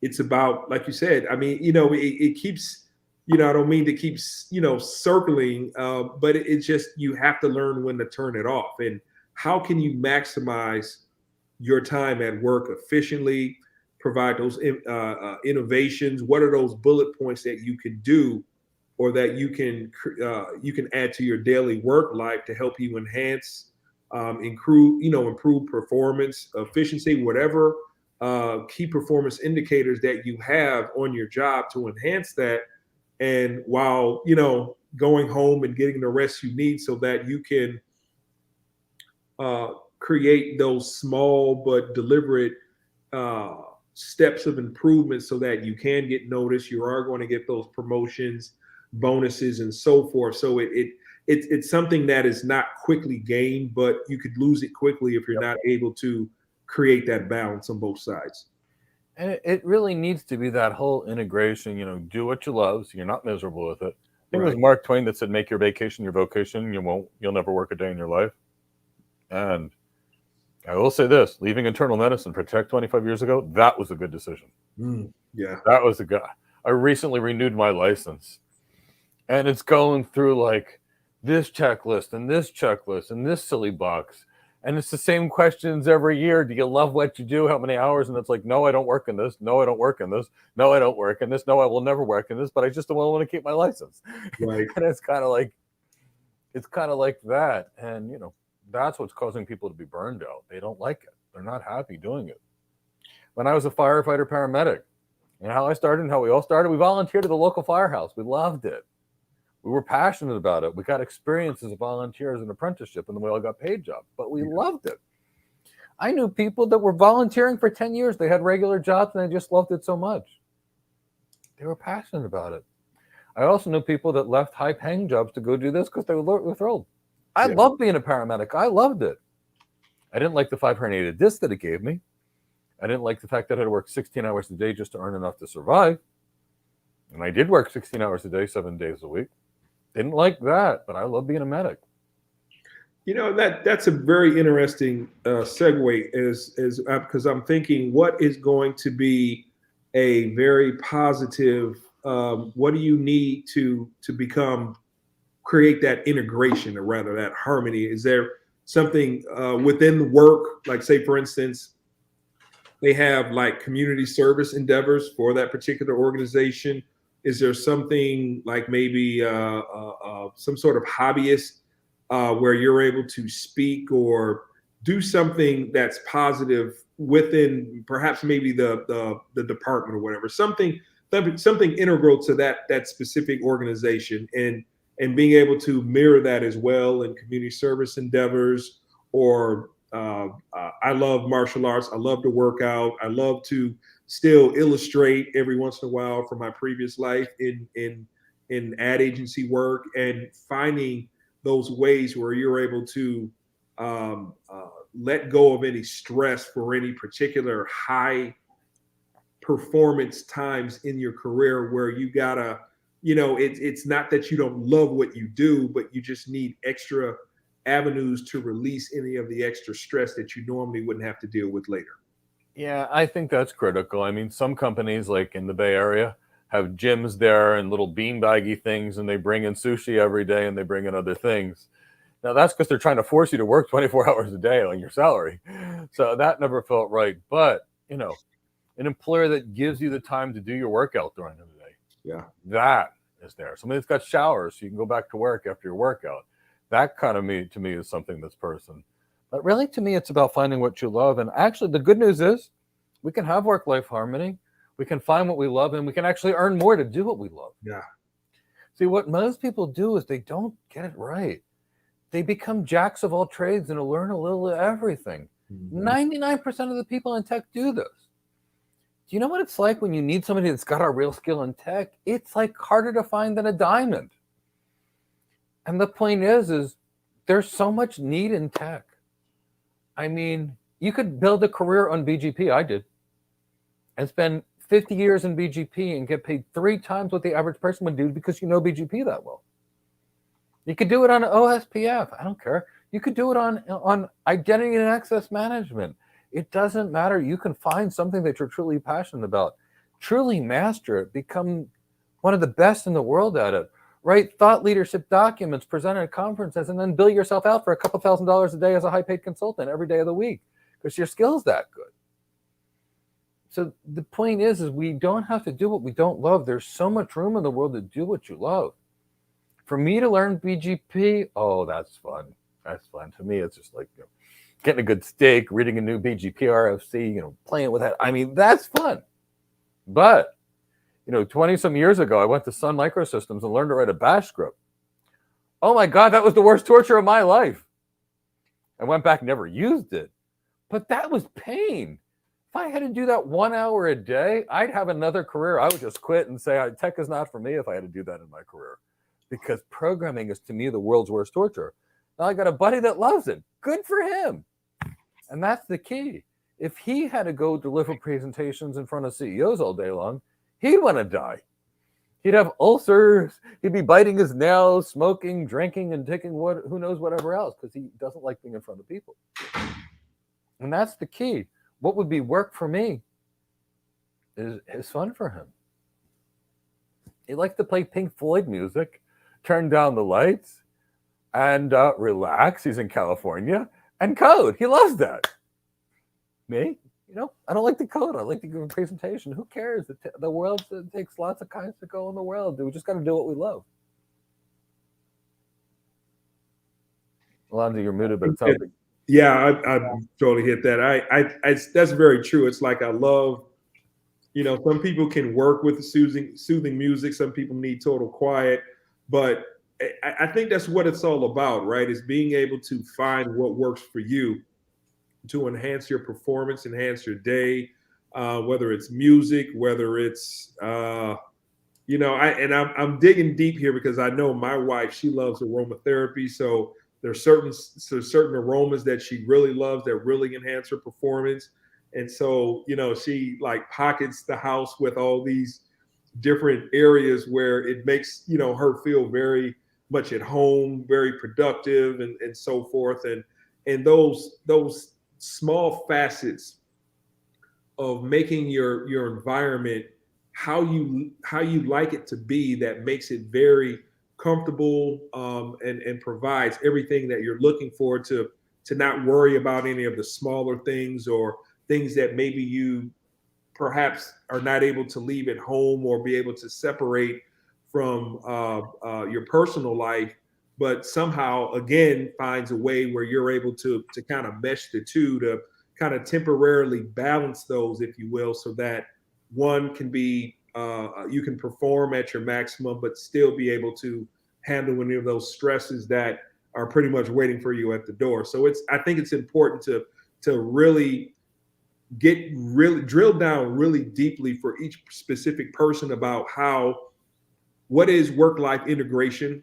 it's about, like you said, I mean, it keeps, I don't mean to keep, circling, but it's just, you have to learn when to turn it off. And how can you maximize your time at work efficiently, provide those innovations? What are those bullet points that you can do, or that you can add to your daily work life to help you enhance, improve performance, efficiency, whatever key performance indicators that you have on your job to enhance that. And while, going home and getting the rest you need, so that you can create those small but deliberate steps of improvement, so that you can get noticed. You are going to get those promotions, bonuses, and so forth. So it's something that is not quickly gained, but you could lose it quickly if you're not able to create that balance on both sides. And it really needs to be that whole integration, do what you love so you're not miserable with it, think it was Mark Twain that said, "Make your vacation your vocation. You'll never work a day in your life." And I will say this: leaving internal medicine for tech 25 years ago, that was a good decision. Yeah, that was a good. I recently renewed my license, and it's going through like this checklist and this checklist and this silly box. And it's the same questions every year. Do you love what you do? How many hours? And it's like, no, I don't work in this. No, I don't work in this. No, I don't work in this. No, I will never work in this. But I just don't want to keep my license. right. And it's kind of like that. And that's what's causing people to be burned out. They don't like it. They're not happy doing it. When I was a firefighter paramedic, and how I started and how we all started, we volunteered at the local firehouse. We loved it. We were passionate about it. We got experience as a volunteer, as an apprenticeship, and then we all got paid jobs. But we loved it. I knew people that were volunteering for 10 years. They had regular jobs, and they just loved it so much. They were passionate about it. I also knew people that left high-paying jobs to go do this because they were thrilled. I loved being a paramedic. I loved it. I didn't like the 5 herniated discs that it gave me. I didn't like the fact that I had to work 16 hours a day just to earn enough to survive. And I did work 16 hours a day, 7 days a week. Didn't like that, but I love being a medic. That's a very interesting segue is because I'm thinking, what is going to be a very positive? What do you need to create that integration, or rather that harmony? Is there something within the work, like say for instance, they have like community service endeavors for that particular organization? Is there something like maybe some sort of hobbyist where you're able to speak or do something that's positive within perhaps maybe the department or whatever, something integral to that specific organization, and being able to mirror that as well in community service endeavors? Or I love martial arts. I love to work out. I love to still illustrate every once in a while from my previous life in ad agency work, and finding those ways where you're able to let go of any stress for any particular high performance times in your career where you gotta, it's not that you don't love what you do, but you just need extra avenues to release any of the extra stress that you normally wouldn't have to deal with later. Yeah, I think that's critical. I mean, some companies like in the Bay Area have gyms there and little beanbaggy things, and they bring in sushi every day and they bring in other things. Now, that's because they're trying to force you to work 24 hours a day on your salary. So that never felt right. But, an employer that gives you the time to do your workout during the day, that is there. Somebody that's got showers so you can go back to work after your workout. That kind of to me is something that's person. But really, to me, it's about finding what you love. And actually, the good news is we can have work-life harmony. We can find what we love, and we can actually earn more to do what we love. Yeah. See, what most people do is they don't get it right. They become jacks of all trades and learn a little of everything. 99% of the people in tech do this. Do you know what it's like when you need somebody that's got a real skill in tech? It's like harder to find than a diamond. And the point is there's so much need in tech. I mean, you could build a career on BGP. I did. And spend 50 years in BGP and get paid 3 times what the average person would do because you know BGP that well. You could do it on OSPF. I don't care. You could do it on identity and access management. It doesn't matter. You can find something that you're truly passionate about. Truly master it. Become one of the best in the world at it. Write thought leadership documents, present at conferences, and then bill yourself out for a couple $1,000s a day as a high-paid consultant every day of the week because your skill's that good. So the point is we don't have to do what we don't love. There's so much room in the world to do what you love. For me to learn BGP, oh, that's fun. That's fun. To me, it's just like getting a good steak, reading a new BGP RFC, playing with that. I mean, that's fun. But 20-some years ago, I went to Sun Microsystems and learned to write a bash script. Oh my God, that was the worst torture of my life. I went back and never used it. But that was pain. If I had to do that 1 hour a day, I'd have another career. I would just quit and say, tech is not for me if I had to do that in my career. Because programming is, to me, the world's worst torture. Now I got a buddy that loves it. Good for him. And that's the key. If he had to go deliver presentations in front of CEOs all day long, he'd want to die. He'd have ulcers. He'd be biting his nails, smoking, drinking, and taking who knows whatever else because he doesn't like being in front of people. And that's the key. What would be work for me is fun for him. He likes to play Pink Floyd music, turn down the lights, and relax. He's in California and code. He loves that. Me, I don't like to code. I like to give a presentation. Who cares? The world takes lots of kinds to go in the world. We just got to do what we love. Alonzo, you're muted, but it's something. Yeah, I totally hit that. I that's very true. It's like I love, some people can work with the soothing music. Some people need total quiet, but I think that's what it's all about, right? Is being able to find what works for you to enhance your performance, enhance your day, whether it's music, whether it's, I'm digging deep here because I know my wife, she loves aromatherapy. So there's certain aromas that she really loves that really enhance her performance. And so, she like pockets the house with all these different areas where it makes, her feel very much at home, very productive and so forth. And those small facets of making your environment how you like it to be, that makes it very comfortable, and provides everything that you're looking for to not worry about any of the smaller things or things that maybe you perhaps are not able to leave at home or be able to separate from your personal life, but somehow again finds a way where you're able to kind of mesh the two to kind of temporarily balance those, if you will, so that one can be you can perform at your maximum, but still be able to handle any of those stresses that are pretty much waiting for you at the door. So I think it's important to really drill down really deeply for each specific person about what is work-life integration?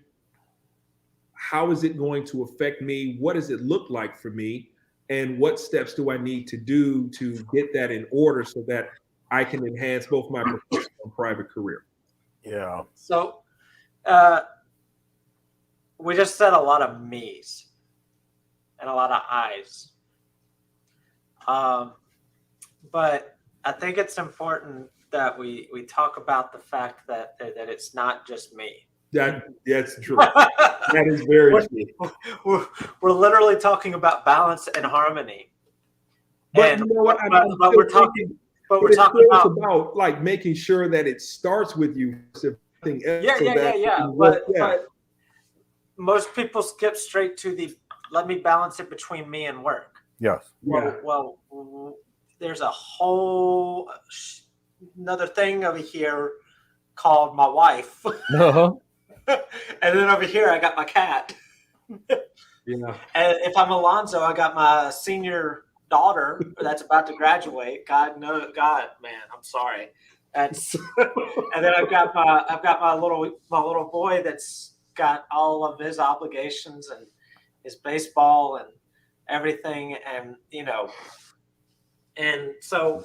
How is it going to affect me? What does it look like for me? And what steps do I need to do to get that in order so that I can enhance both my professional and private career? Yeah. So we just said a lot of me's and a lot of I's. But I think it's important that we talk about the fact that it's not just me. That's true. That is very true. We're literally talking about balance and harmony. But you know what? But we're talking about like making sure that it starts with you. Yeah. But most people skip straight to let me balance it between me and work. Yes. Well, there's a whole another thing over here called my wife. Uh-huh. And then over here I got my cat. Yeah. And if I'm Alonzo, I got my senior daughter that's about to graduate. God, man, I'm sorry. That's and then I've got my little boy that's got all of his obligations and his baseball and everything, and and so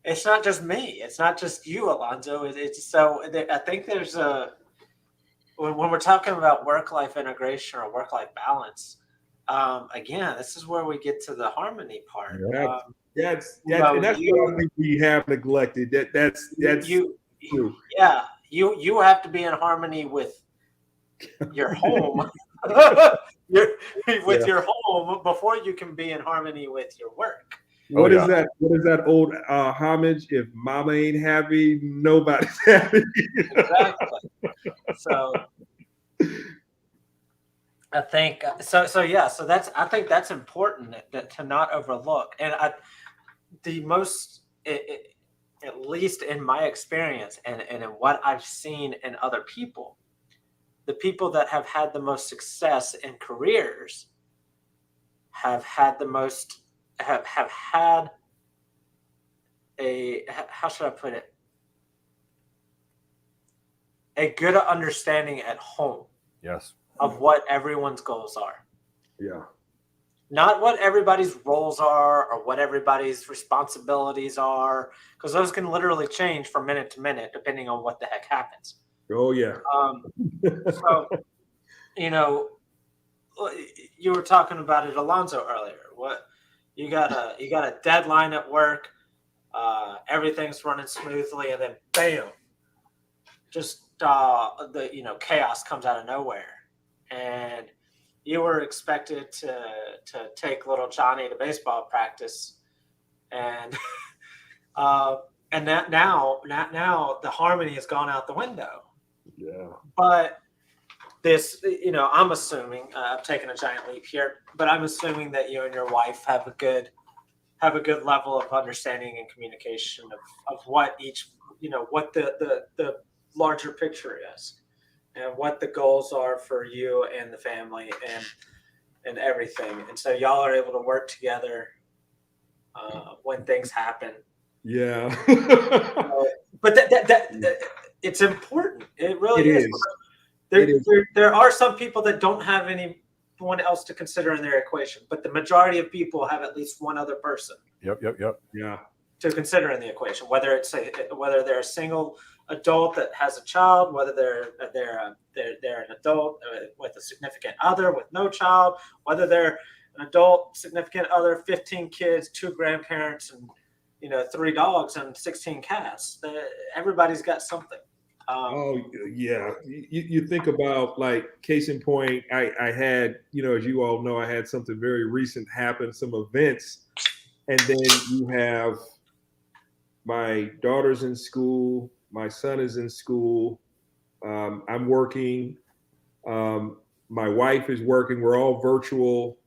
it's not just me. It's not just you, Alonzo. It's so I think there's when we're talking about work-life integration or work-life balance, again, this is where we get to the harmony part. And that's what I think we have neglected. That's true. Yeah, you have to be in harmony with your home, your home before you can be in harmony with your work. What is that? What is that old homage? If mama ain't happy, nobody's happy. Exactly. So I think so. So I think that's important to not overlook. And at least in my experience and in what I've seen in other people, the people that have had the most success in careers have had a, how should I put it? A good understanding at home. Yes. Of what everyone's goals are. Yeah. not what everybody's roles are or what everybody's responsibilities are, because those can literally change from minute to minute depending on what the heck happens. Oh yeah. So, you know, you were talking about it, Alonzo, earlier. What you got a deadline at work, everything's running smoothly, and then bam, just the chaos comes out of nowhere, and you were expected to take little Johnny to baseball practice, and uh, and that now the harmony has gone out the window. Yeah. But this, I'm assuming, I'm taking a giant leap here, but I'm assuming that you and your wife have a good level of understanding and communication of what each, what the larger picture is, and what the goals are for you and the family and everything. And so y'all are able to work together when things happen. Yeah. But that it's important. It really It is. is. There are some people that don't have anyone else to consider in their equation, but the majority of people have at least one other person. Yep. Yeah. To consider in the equation, whether they're a single adult that has a child, whether they're an adult with a significant other with no child, whether they're an adult significant other, 15 kids, 2 grandparents, and 3 dogs and 16 cats. Everybody's got something. Oh yeah. You think about, like, case in point, I had, as you all know, I had something very recent happen, some events, and then you have my daughter's in school, my son is in school, I'm working, my wife is working, we're all virtual,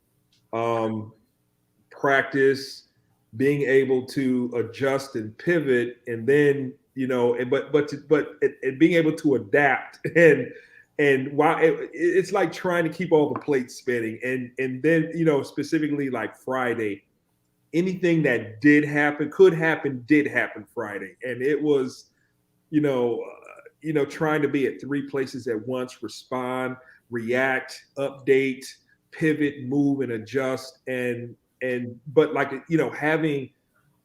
practice, being able to adjust and pivot, and then being able to adapt and while it's like trying to keep all the plates spinning, and then specifically like Friday, anything that could happen did happen Friday, and it was trying to be at 3 places at once, respond, react, update, pivot, move, and adjust, but like having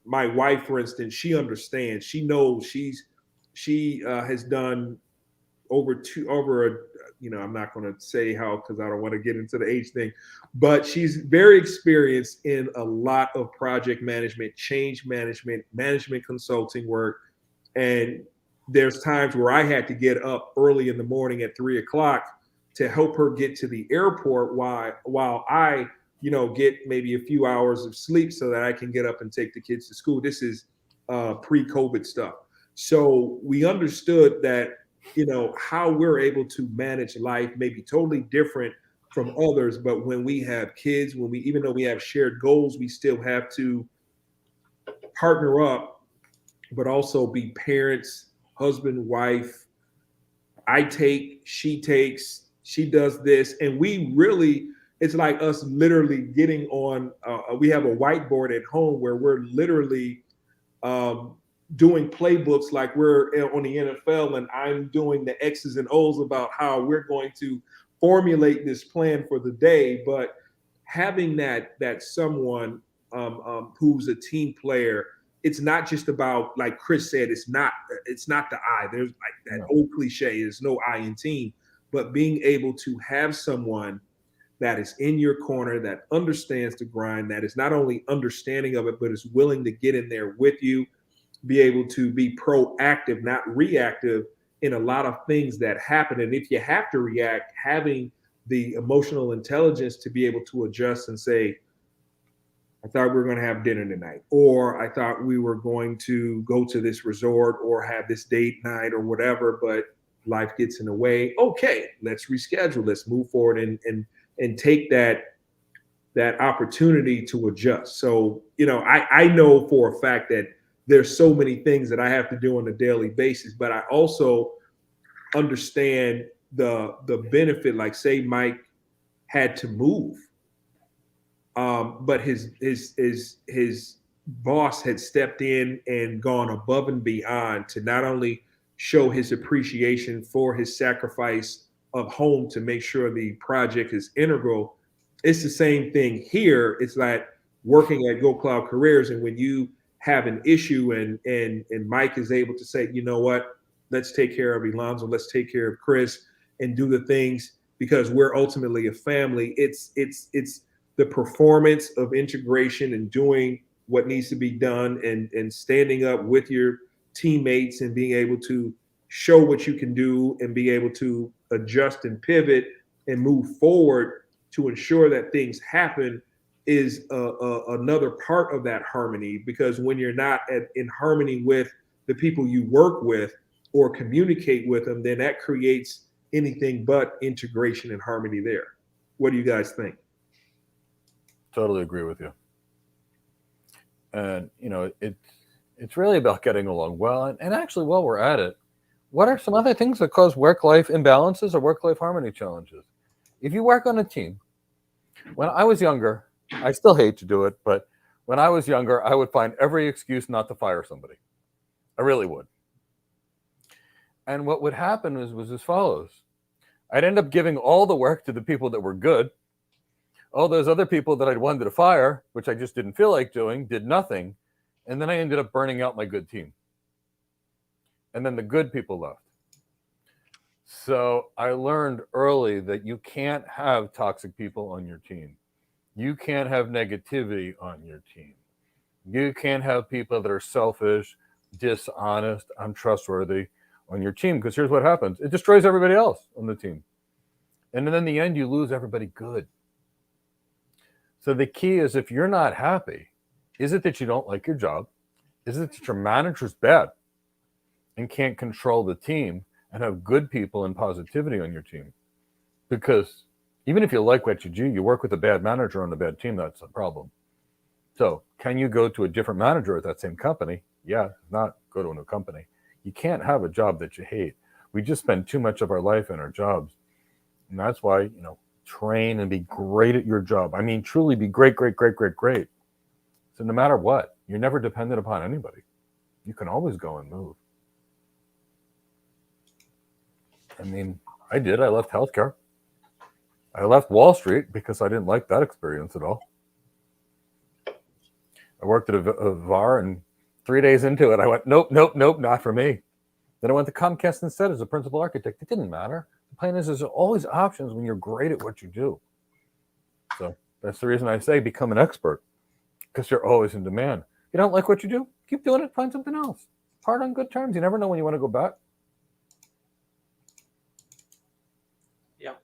my wife, for instance, she understands, she knows, she has done I'm not going to say how, because I don't want to get into the age thing, but she's very experienced in a lot of project management, change management consulting work. And there's times where I had to get up early in the morning at 3 o'clock to help her get to the airport while I get maybe a few hours of sleep so that I can get up and take the kids to school. This is pre-COVID stuff. So we understood that how we're able to manage life may be totally different from others, but when we have kids, even though we have shared goals, we still have to partner up, but also be parents, husband, wife. I take, she takes, she does this, and we really, it's like us literally getting on. We have a whiteboard at home where we're literally doing playbooks like we're on the NFL, and I'm doing the X's and O's about how we're going to formulate this plan for the day. But having that someone who's a team player, it's not just about, like Chris said, it's not the I. There's like that old cliche, there's no I in team, but being able to have someone that is in your corner, that understands the grind, that is not only understanding of it, but is willing to get in there with you, be able to be proactive, not reactive in a lot of things that happen. And if you have to react, having the emotional intelligence to be able to adjust and say, I thought we were going to have dinner tonight, or I thought we were going to go to this resort or have this date night or whatever, but life gets in the way. Okay, let's reschedule. Let's move forward and take that opportunity to adjust. So, I know for a fact that there's so many things that I have to do on a daily basis, but I also understand the benefit. Like, say Mike had to move, but his boss had stepped in and gone above and beyond to not only show his appreciation for his sacrifice of home to make sure the project is integral, it's the same thing here. It's like working at Go Cloud Careers, and when you have an issue and Mike is able to say, you know what, let's take care of Alonzo, let's take care of Chris, and do the things because we're ultimately a family. It's the performance of integration and doing what needs to be done and standing up with your teammates and being able to show what you can do and be able to adjust and pivot and move forward to ensure that things happen is another part of that harmony. Because when you're not in harmony with the people you work with or communicate with them, then that creates anything but integration and harmony there. What do you guys think? Totally agree with you. And it's really about getting along well. And actually, while we're at it, what are some other things that cause work-life imbalances or work-life harmony challenges? If you work on a team, when I was younger, I still hate to do it, but when I was younger, I would find every excuse not to fire somebody. I really would. And what would happen was as follows. I'd end up giving all the work to the people that were good. All those other people that I'd wanted to fire, which I just didn't feel like doing, did nothing. And then I ended up burning out my good team. And then the good people left. So I learned early that you can't have toxic people on your team. You can't have negativity on your team. You can't have people that are selfish, dishonest, untrustworthy on your team, because here's what happens. It destroys everybody else on the team. And then in the end, you lose everybody good. So the key is, if you're not happy, is it that you don't like your job? Is it that your manager's bad and can't control the team and have good people and positivity on your team? Because even if you like what you do, you work with a bad manager on a bad team, that's a problem. So can you go to a different manager at that same company? Yeah, not go to a new company. You can't have a job that you hate. We just spend too much of our life in our jobs. And that's why, train and be great at your job. I mean, truly be great, great, great, great, great. So no matter what, you're never dependent upon anybody. You can always go and move. I mean, I did. I left healthcare. I left Wall Street because I didn't like that experience at all. I worked at a VAR, and 3 days into it, I went, nope, not for me. Then I went to Comcast instead as a principal architect. It didn't matter. The point is, there's always options when you're great at what you do. So that's the reason I say become an expert, because you're always in demand. You don't like what you do? Keep doing it. Find something else. Part on good terms. You never know when you want to go back. Yep,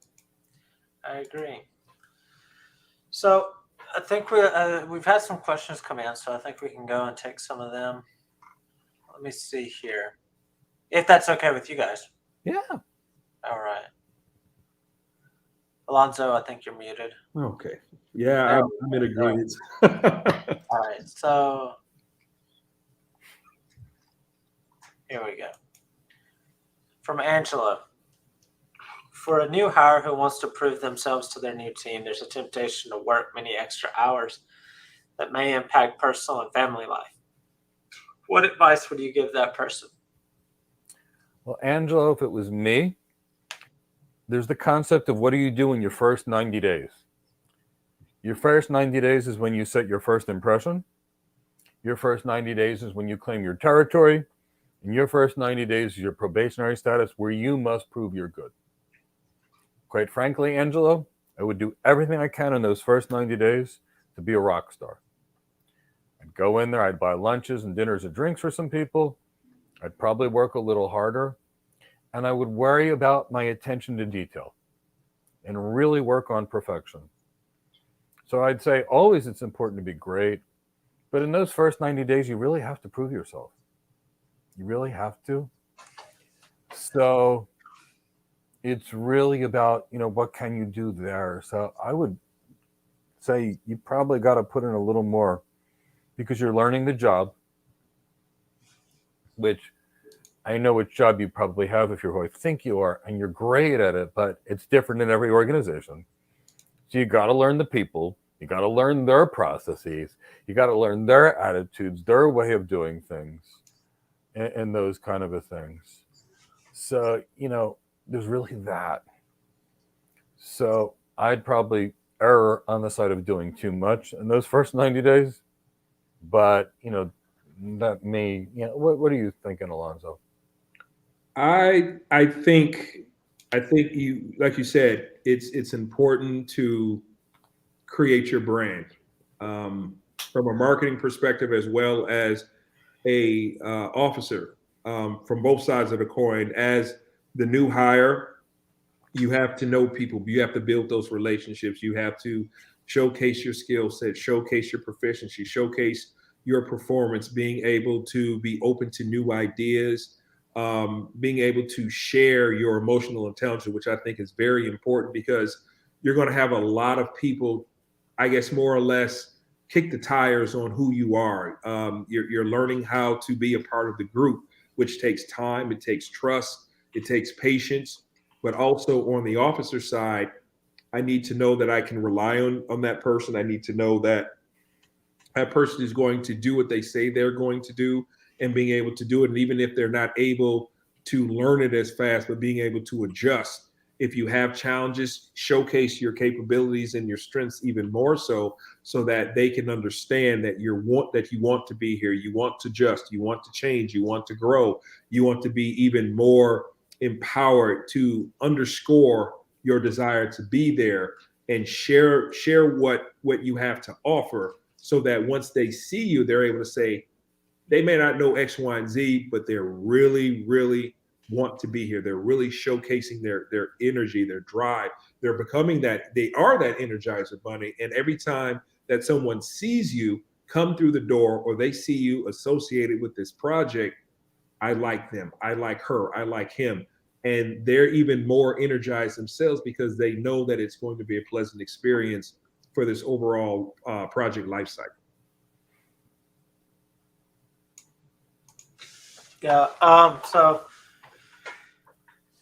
I agree. So I think we've had some questions come in, so I think we can go and take some of them. Let me see here, if that's okay with you guys. Yeah. All right. Alonzo, I think you're muted. Okay. Yeah, I'm in agreement. All right. So here we go. From Angela. For a new hire who wants to prove themselves to their new team, there's a temptation to work many extra hours that may impact personal and family life. What advice would you give that person? Well, Angelo, if it was me, there's the concept of what do you do in your first 90 days? Your first 90 days is when you set your first impression. Your first 90 days is when you claim your territory. And your first 90 days is your probationary status, where you must prove you're good. Quite frankly, Angelo, I would do everything I can in those first 90 days to be a rock star. I'd go in there, I'd buy lunches and dinners and drinks for some people. I'd probably work a little harder. And I would worry about my attention to detail and really work on perfection. So I'd say always it's important to be great. But in those first 90 days, you really have to prove yourself. You really have to. So it's really about, what can you do there? So I would say you probably got to put in a little more, because you're learning the job, which I know which job you probably have if you're who I think you are, and you're great at it, but it's different in every organization. So you got to learn the people. You got to learn their processes. You got to learn their attitudes, their way of doing things, and those kind of things. So, there's really that. So I'd probably err on the side of doing too much in those first 90 days. But, that may, what are you thinking, Alonzo? I think you, like you said, it's important to create your brand, from a marketing perspective as well as a officer, from both sides of the coin. As the new hire, you have to know people. You have to build those relationships. You have to showcase your skill set, showcase your proficiency, showcase your performance, being able to be open to new ideas, being able to share your emotional intelligence, which I think is very important, because you're going to have a lot of people, I guess, more or less kick the tires on who you are. You're learning how to be a part of the group, which takes time, it takes trust, it takes patience. But also on the officer side, I need to know that I can rely on that person. I need to know that that person is going to do what they say they're going to do, and being able to do it. And even if they're not able to learn it as fast, but being able to adjust. If you have challenges, showcase your capabilities and your strengths even more so that they can understand that you want to be here, you want to adjust, you want to change, you want to grow, you want to be even more empowered to underscore your desire to be there and share what you have to offer, so that once they see you, they're able to say, they may not know X, Y, and Z, but they're really, really want to be here. They're really showcasing their energy, their drive. They're becoming that, they are that Energizer Bunny. And every time that someone sees you come through the door, or they see you associated with this project, I like them, I like her, I like him. And they're even more energized themselves, because they know that it's going to be a pleasant experience for this overall project lifecycle. Yeah. So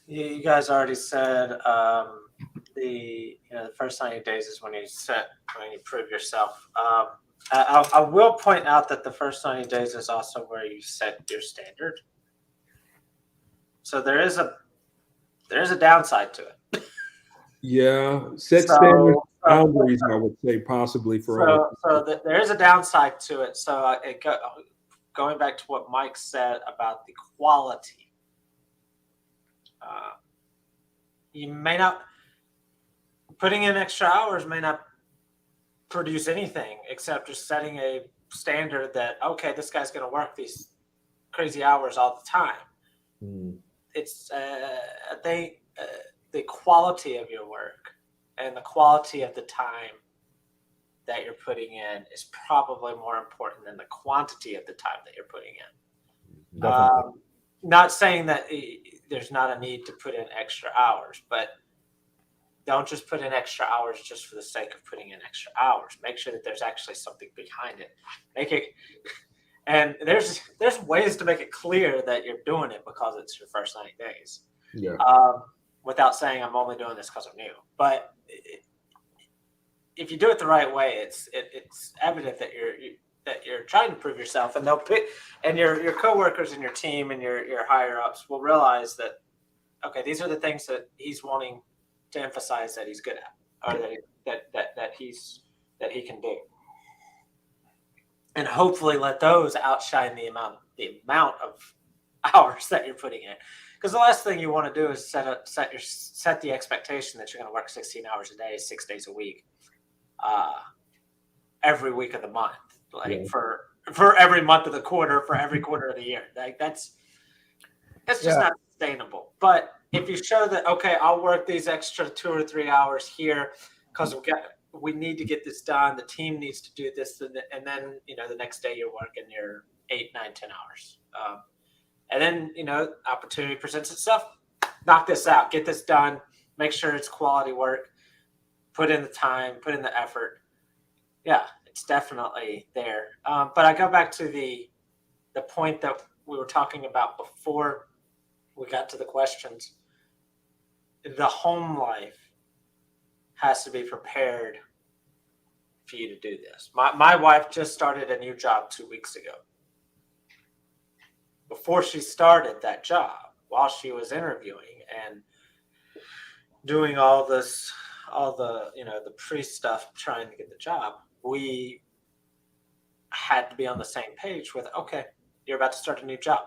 you guys already said the first 90 days is when you prove yourself. I will point out that the first 90 days is also where you set your standard. So there is a downside to it. Yeah, set standard boundaries, I would say, possibly for us. There is a downside to it. So going back to what Mike said about the quality, you may not, putting in extra hours may not produce anything except just setting a standard that, okay, this guy's going to work these crazy hours all the time. It's the quality of your work and the quality of the time that you're putting in is probably more important than the quantity of the time that you're putting in. Not saying that there's not a need to put in extra hours, but don't just put in extra hours just for the sake of putting in extra hours. Make sure that there's actually something behind it. And there's ways to make it clear that you're doing it because it's your first 90 days. Yeah. Without saying I'm only doing this because I'm new. But if you do it the right way, it's evident that you're trying to prove yourself, and your coworkers and your team and your higher ups will realize that, okay, these are the things that he's wanting to emphasize that he's good at, or that he can do, and hopefully let those outshine the amount of hours that you're putting in. Because the last thing you want to do is set the expectation that you're going to work 16 hours a day, 6 days a week, every week of the month, for every month of the quarter, for every quarter of the year. Like that's just not sustainable. But if you show that, okay, I'll work these extra 2 or 3 hours here because we need to get this done. The team needs to do this, and then the next day you're working your 8, 9, 10 hours. And then, opportunity presents itself. Knock this out. Get this done. Make sure it's quality work. Put in the time. Put in the effort. Yeah, it's definitely there. But I go back to the point that we were talking about before we got to the questions. The home life has to be prepared for you to do this. My wife just started a new job 2 weeks ago. Before she started that job, while she was interviewing and doing all this all the the pre stuff trying to get the job, we had to be on the same page with, okay, you're about to start a new job.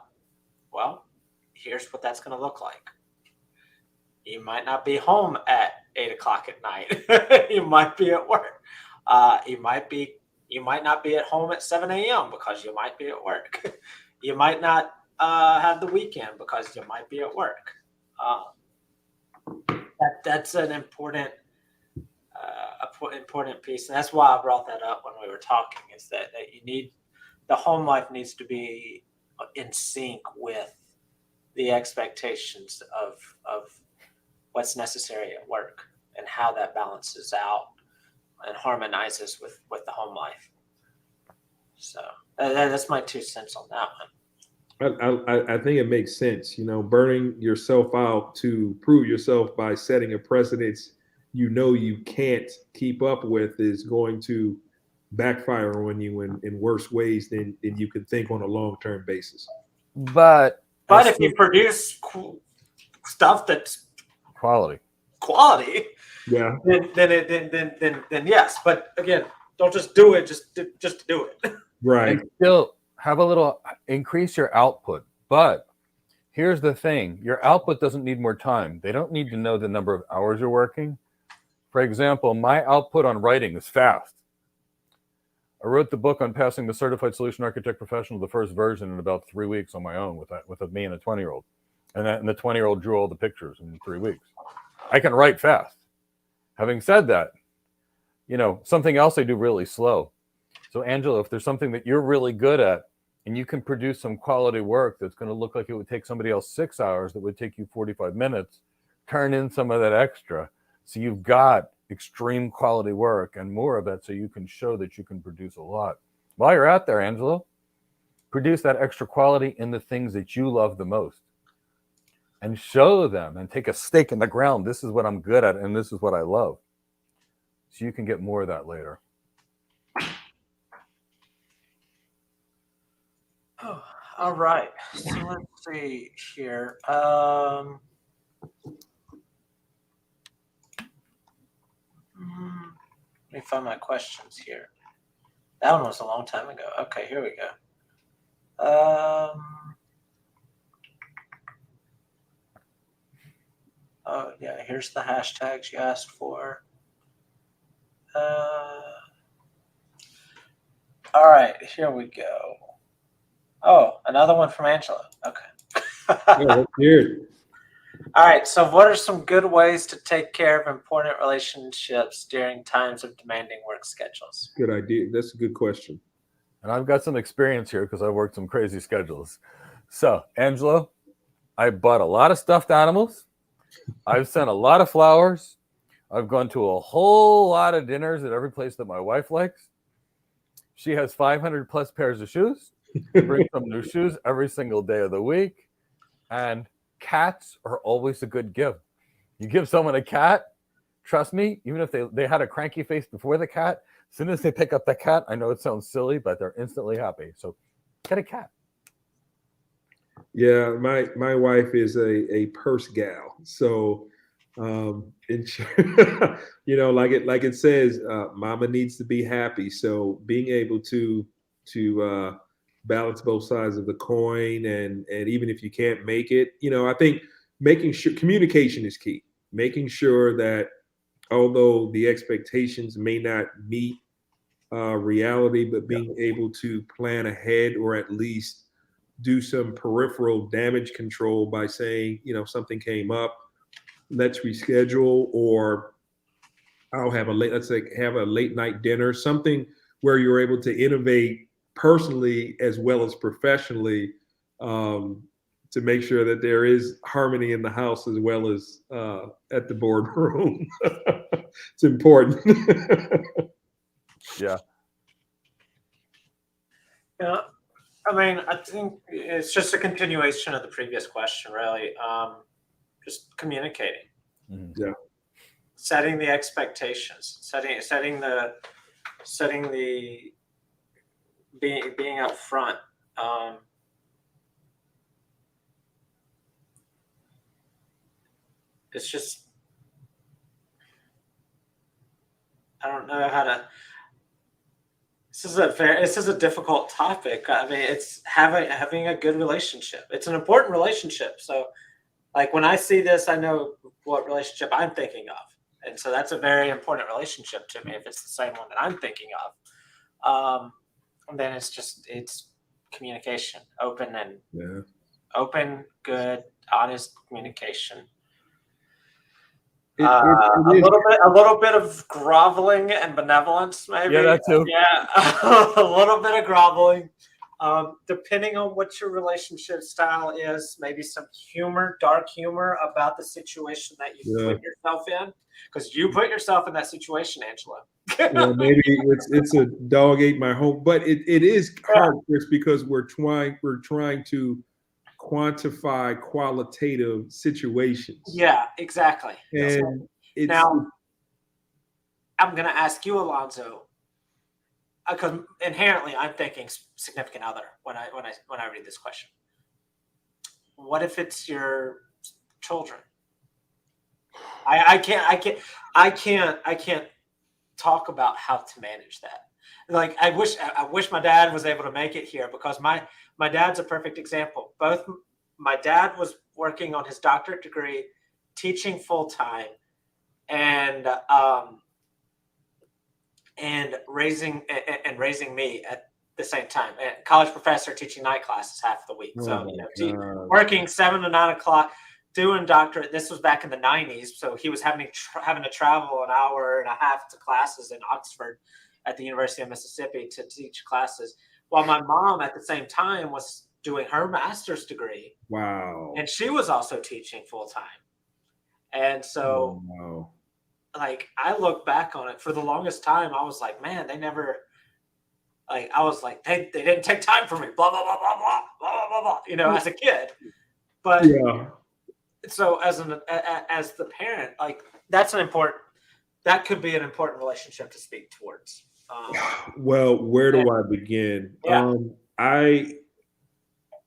Well, here's what that's going to look like. You might not be home at 8 o'clock at night. You might be at work. You might not be at home at 7 a.m. because you might be at work. You might not have the weekend because you might be at work. That's an important piece, and that's why I brought that up when we were talking. Is that you need the home life needs to be in sync with the expectations of what's necessary at work and how that balances out and harmonizes with the home life. So that's my 2 cents on that one. I think it makes sense. Burning yourself out to prove yourself by setting a precedence you can't keep up with is going to backfire on you in worse ways than you can think on a long-term basis. But if you produce stuff that's quality, yeah, then yes. But again, don't just do it just to do it. Right. And still have a little increase your output. But here's the thing: your output doesn't need more time. They don't need to know the number of hours you're working. For example, my output on writing is fast. I wrote the book on passing the Certified Solution Architect Professional, the first version, in about 3 weeks on my own with me and a 20-year-old. And the 20-year-old drew all the pictures in 3 weeks. I can write fast. Having said that, something else I do really slow. So Angela, if there's something that you're really good at and you can produce some quality work that's going to look like it would take somebody else 6 hours, that would take you 45 minutes, turn in some of that extra. So you've got extreme quality work and more of it, so you can show that you can produce a lot. While you're out there, Angela, produce that extra quality in the things that you love the most and show them and take a stake in the ground. This is what I'm good at and this is what I love. So you can get more of that later. Oh, all right. So let's see here. Let me find my questions here. That one was a long time ago. Okay, here we go. Oh yeah, here's the hashtags you asked for. All right, here we go. Oh, another one from Angela. Okay. Yeah, that's weird. All right, so what are some good ways to take care of important relationships during times of demanding work schedules? Good idea. That's a good question. And I've got some experience here because I worked some crazy schedules. So, Angela, I bought a lot of stuffed animals. I've sent a lot of flowers. I've gone to a whole lot of dinners at every place that my wife likes. She has 500 plus pairs of shoes. Bring some new shoes every single day of the week. And cats are always a good gift. You give someone a cat, trust me, even if they had a cranky face before the cat, as soon as they pick up the cat, I know it sounds silly, but they're instantly happy. So get a cat. Yeah, my wife is a purse gal. So like it says, mama needs to be happy. So being able to balance both sides of the coin, and even if you can't make it, I think making sure communication is key. Making sure that although the expectations may not meet reality, but being able to plan ahead, or at least do some peripheral damage control by saying, something came up, let's reschedule, or I'll have let's say have a late night dinner, something where you're able to innovate personally as well as professionally, to make sure that there is harmony in the house as well as at the boardroom. It's important. Yeah. Yeah, I mean, I think it's just a continuation of the previous question, really. Just communicating, Yeah. setting the expectations, setting the being up front. It's just don't know how to. This is a difficult topic. I mean, it's having a good relationship. It's an important relationship. So, like when I see this, I know what relationship I'm thinking of, and so that's a very important relationship to me. If it's the same one that I'm thinking of, then it's communication, open, good, honest communication. A little bit of groveling and benevolence, maybe. Yeah, that too. Yeah, a little bit of groveling. Depending on what your relationship style is, maybe some humor, dark humor about the situation that you put yourself in, because you put yourself in that situation, Angela. Yeah, maybe it's a dog ate my home, but it is hard, Chris, because we're trying to quantify qualitative situations. Yeah, exactly. And now, I'm going to ask you, Alonzo, because inherently I'm thinking significant other when I read this question. What if it's your children? I can't talk about how to manage that. Like I wish my dad was able to make it here, because my dad's a perfect example. Both my dad was working on his doctorate degree, teaching full time, and raising me at the same time. And college professor teaching night classes half the week. So working 7 to 9 o'clock, doing doctorate. This was back in the 90s, so he was having to travel an hour and a half to classes in Oxford at the University of Mississippi to teach classes, while my mom at the same time was doing her master's degree. Wow. And she was also teaching full time. And so like I look back on it, for the longest time I was like, man, they never, like I was like, they didn't take time for me, blah blah blah blah blah blah blah blah, you know, as a kid. But so as the parent, like that could be an important relationship to speak towards. Well, where do I begin? Yeah. I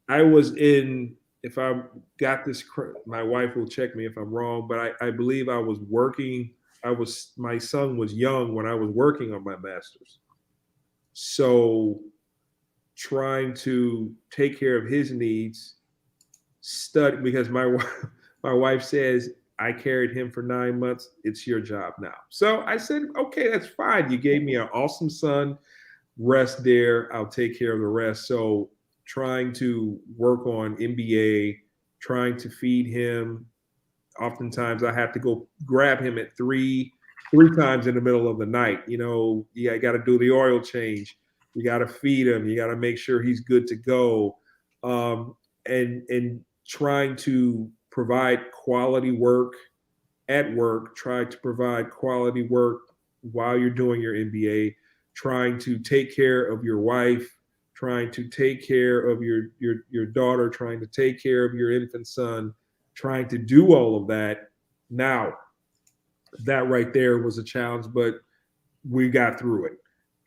was in, if I got this, my wife will check me if I'm wrong, but I believe I was working. My son was young when I was working on my master's. So trying to take care of his needs, study, because my wife says, I carried him for 9 months. It's your job now. So I said, okay, that's fine. You gave me an awesome son. Rest there. I'll take care of the rest. So trying to work on MBA, trying to feed him. Oftentimes I have to go grab him at three times in the middle of the night. You know, I got to do the oil change. You got to feed him. You got to make sure he's good to go. And trying to provide quality work at work, try to provide quality work while you're doing your MBA, trying to take care of your wife, trying to take care of your daughter, trying to take care of your infant son, trying to do all of that. Now, that right there was a challenge, but we got through it.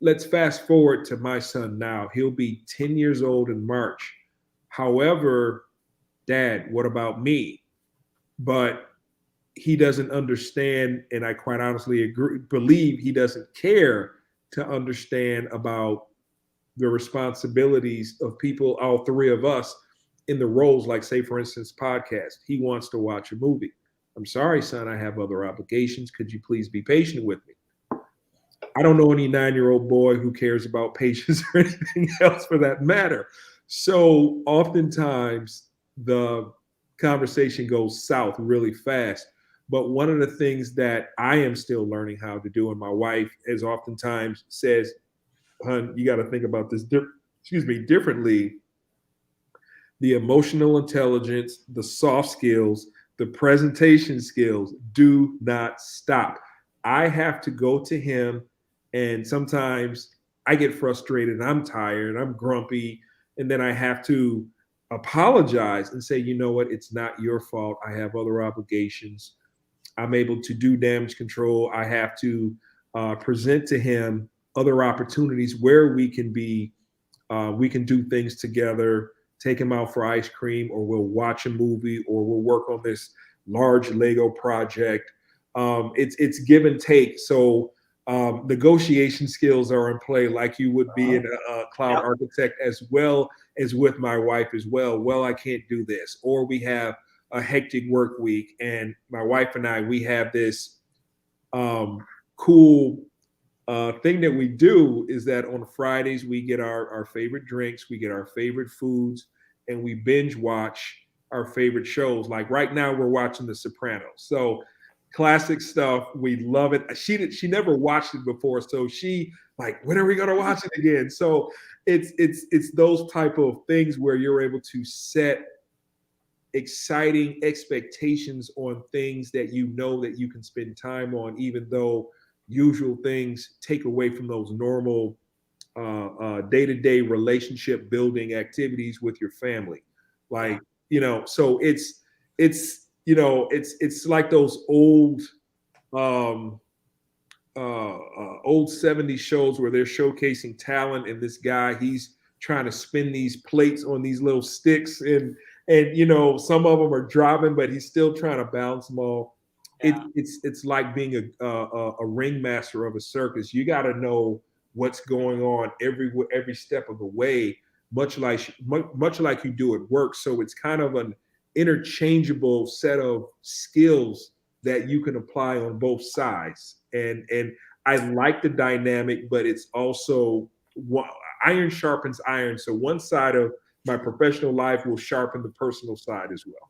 Let's fast forward to my son now. He'll be 10 years old in March. However, Dad, what about me? But he doesn't understand, and I quite honestly believe he doesn't care to understand about the responsibilities of people, all three of us, in the roles, like say, for instance, podcast. He wants to watch a movie. I'm sorry, son, I have other obligations. Could you please be patient with me? I don't know any 9-year-old boy who cares about patience or anything else for that matter. So oftentimes the conversation goes south really fast. But one of the things that I am still learning how to do, and my wife has oftentimes says, "Hun, you got to think about this differently. The emotional intelligence, the soft skills, the presentation skills do not stop." I have to go to him, and sometimes I get frustrated and I'm tired and I'm grumpy, and then I have to apologize and say, you know what, it's not your fault. I have other obligations. I'm able to do damage control. I have to present to him other opportunities where we can do things together, take him out for ice cream, or we'll watch a movie, or we'll work on this large Lego project. It's give and take. So Negotiation skills are in play, like you would be in a cloud Yep. architect, as well as with my wife as well. Well, I can't do this, or we have a hectic work week, and my wife and I, we have this cool thing that we do is that on Fridays we get our favorite drinks, we get our favorite foods, and we binge watch our favorite shows. Like right now, we're watching The Sopranos. So classic stuff. We love it. She never watched it before, so she like, when are we gonna watch it again? So it's those type of things where you're able to set exciting expectations on things that you know that you can spend time on, even though usual things take away from those normal day-to-day relationship building activities with your family. Like, so it's like those old old 70s shows where they're showcasing talent, and this guy, he's trying to spin these plates on these little sticks, and some of them are dropping, but he's still trying to balance them all. Yeah. It's like being a ringmaster of a circus. You got to know what's going on every step of the way, much like you do at work. So it's kind of an interchangeable set of skills that you can apply on both sides. And I like the dynamic, but it's also iron sharpens iron. So one side of my professional life will sharpen the personal side as well.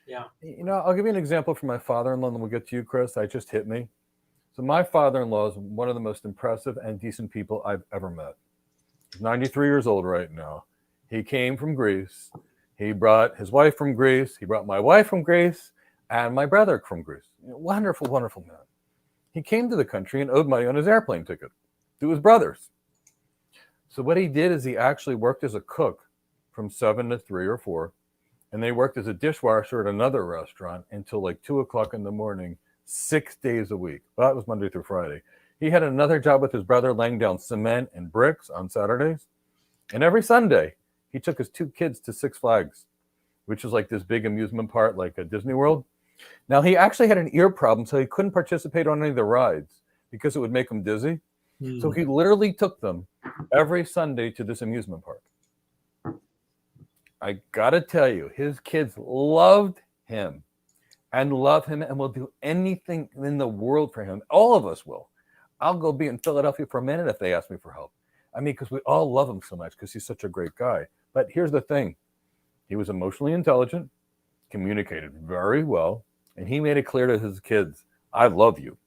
Yeah. I'll give you an example from my father-in-law, and then we'll get to you, Chris. That just hit me. So my father-in-law is one of the most impressive and decent people I've ever met. He's 93 years old right now. He came from Greece. He brought his wife from Greece. He brought my wife from Greece and my brother from Greece. Wonderful, wonderful man. He came to the country and owed money on his airplane ticket to his brothers. So what he did is he actually worked as a cook from 7 to 3 or 4. And they worked as a dishwasher at another restaurant until like 2 o'clock in the morning, 6 days a week. Well, that was Monday through Friday. He had another job with his brother laying down cement and bricks on Saturdays. And every Sunday, he took his 2 kids to Six Flags, which is like this big amusement park like a Disney World. Now, he actually had an ear problem, so he couldn't participate on any of the rides because it would make him dizzy. So he literally took them every Sunday to this amusement park. I gotta tell you, his kids loved him and love him and will do anything in the world for him. All of us will. I'll go be in Philadelphia for a minute if they ask me for help. I mean, because we all love him so much because he's such a great guy. But here's the thing. He was emotionally intelligent, communicated very well, and he made it clear to his kids, I love you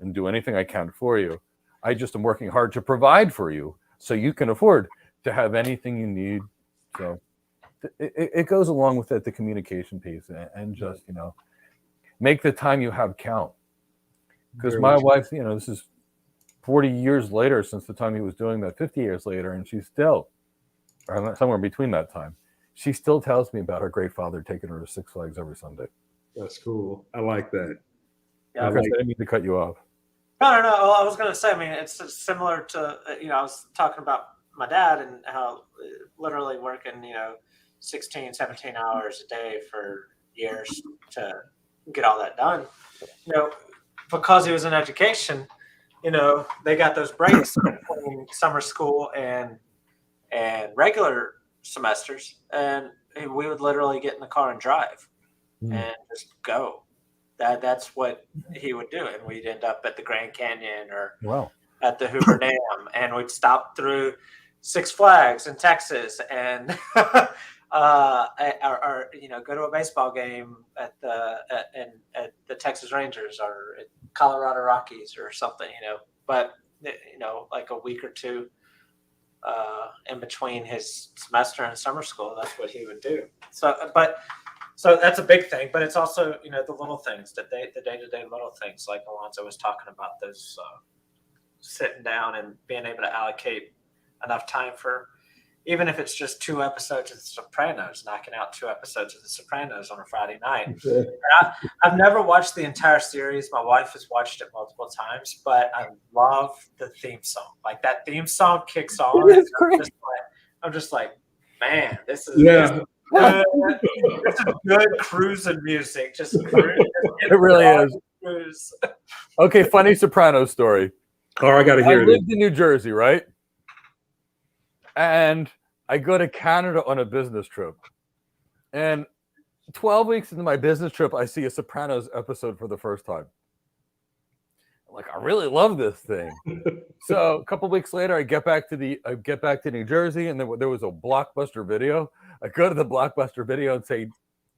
and do anything I can for you. I just am working hard to provide for you so you can afford to have anything you need. So it goes along with it, the communication piece, and just, make the time you have count. Because my wife, this is 40 years later since the time he was doing that, 50 years later, and she's still, or somewhere between that time, she still tells me about her great father taking her to Six Flags every Sunday. That's cool. I like that. Yeah, Chris, I didn't mean to cut you off. No. Well, I was going to say, I mean, it's similar to, I was talking about my dad and how literally working, 16, 17 hours a day for years to get all that done. Because he was in education, they got those breaks between summer school and regular semesters, and we would literally get in the car and drive and just go. That's what he would do, and we'd end up at the Grand Canyon or at the Hoover Dam, and we'd stop through Six Flags in Texas and go to a baseball game at the Texas Rangers or at Colorado Rockies or something, but like a week or two in between his semester and summer school, that's what he would do. So that's a big thing, but it's also, the little things, the day-to-day little things, like Alonzo was talking about, those sitting down and being able to allocate enough time for, even if it's just 2 episodes of The Sopranos, knocking out 2 episodes of The Sopranos on a Friday night. I've never watched the entire series. My wife has watched it multiple times, but I love the theme song. Like, that theme song kicks on. It's great. I'm just like, man, this is good cruising music. Just cruise. It really is. Cruise. Okay, funny Soprano story. Oh, I got to I hear this. lived in New Jersey, right? And I go to Canada on a business trip. And 12 weeks into my business trip, I see a Sopranos episode for the first time. I'm like, I really love this thing. So a couple weeks later, I get back to New Jersey, and there was a Blockbuster Video. I go to the Blockbuster Video and say, "Do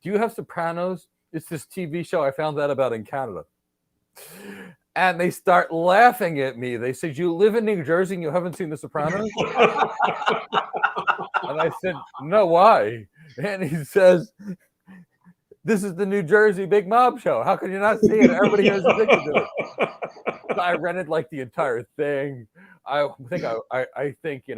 you have Sopranos? It's this TV show I found out about in Canada." And they start laughing at me. They said, "You live in New Jersey and you haven't seen The Sopranos?" And I said, "No, why?" And he says, "This is the New Jersey big mob show. How can you not see it? Everybody here is addicted to it." So I rented like the entire thing. I think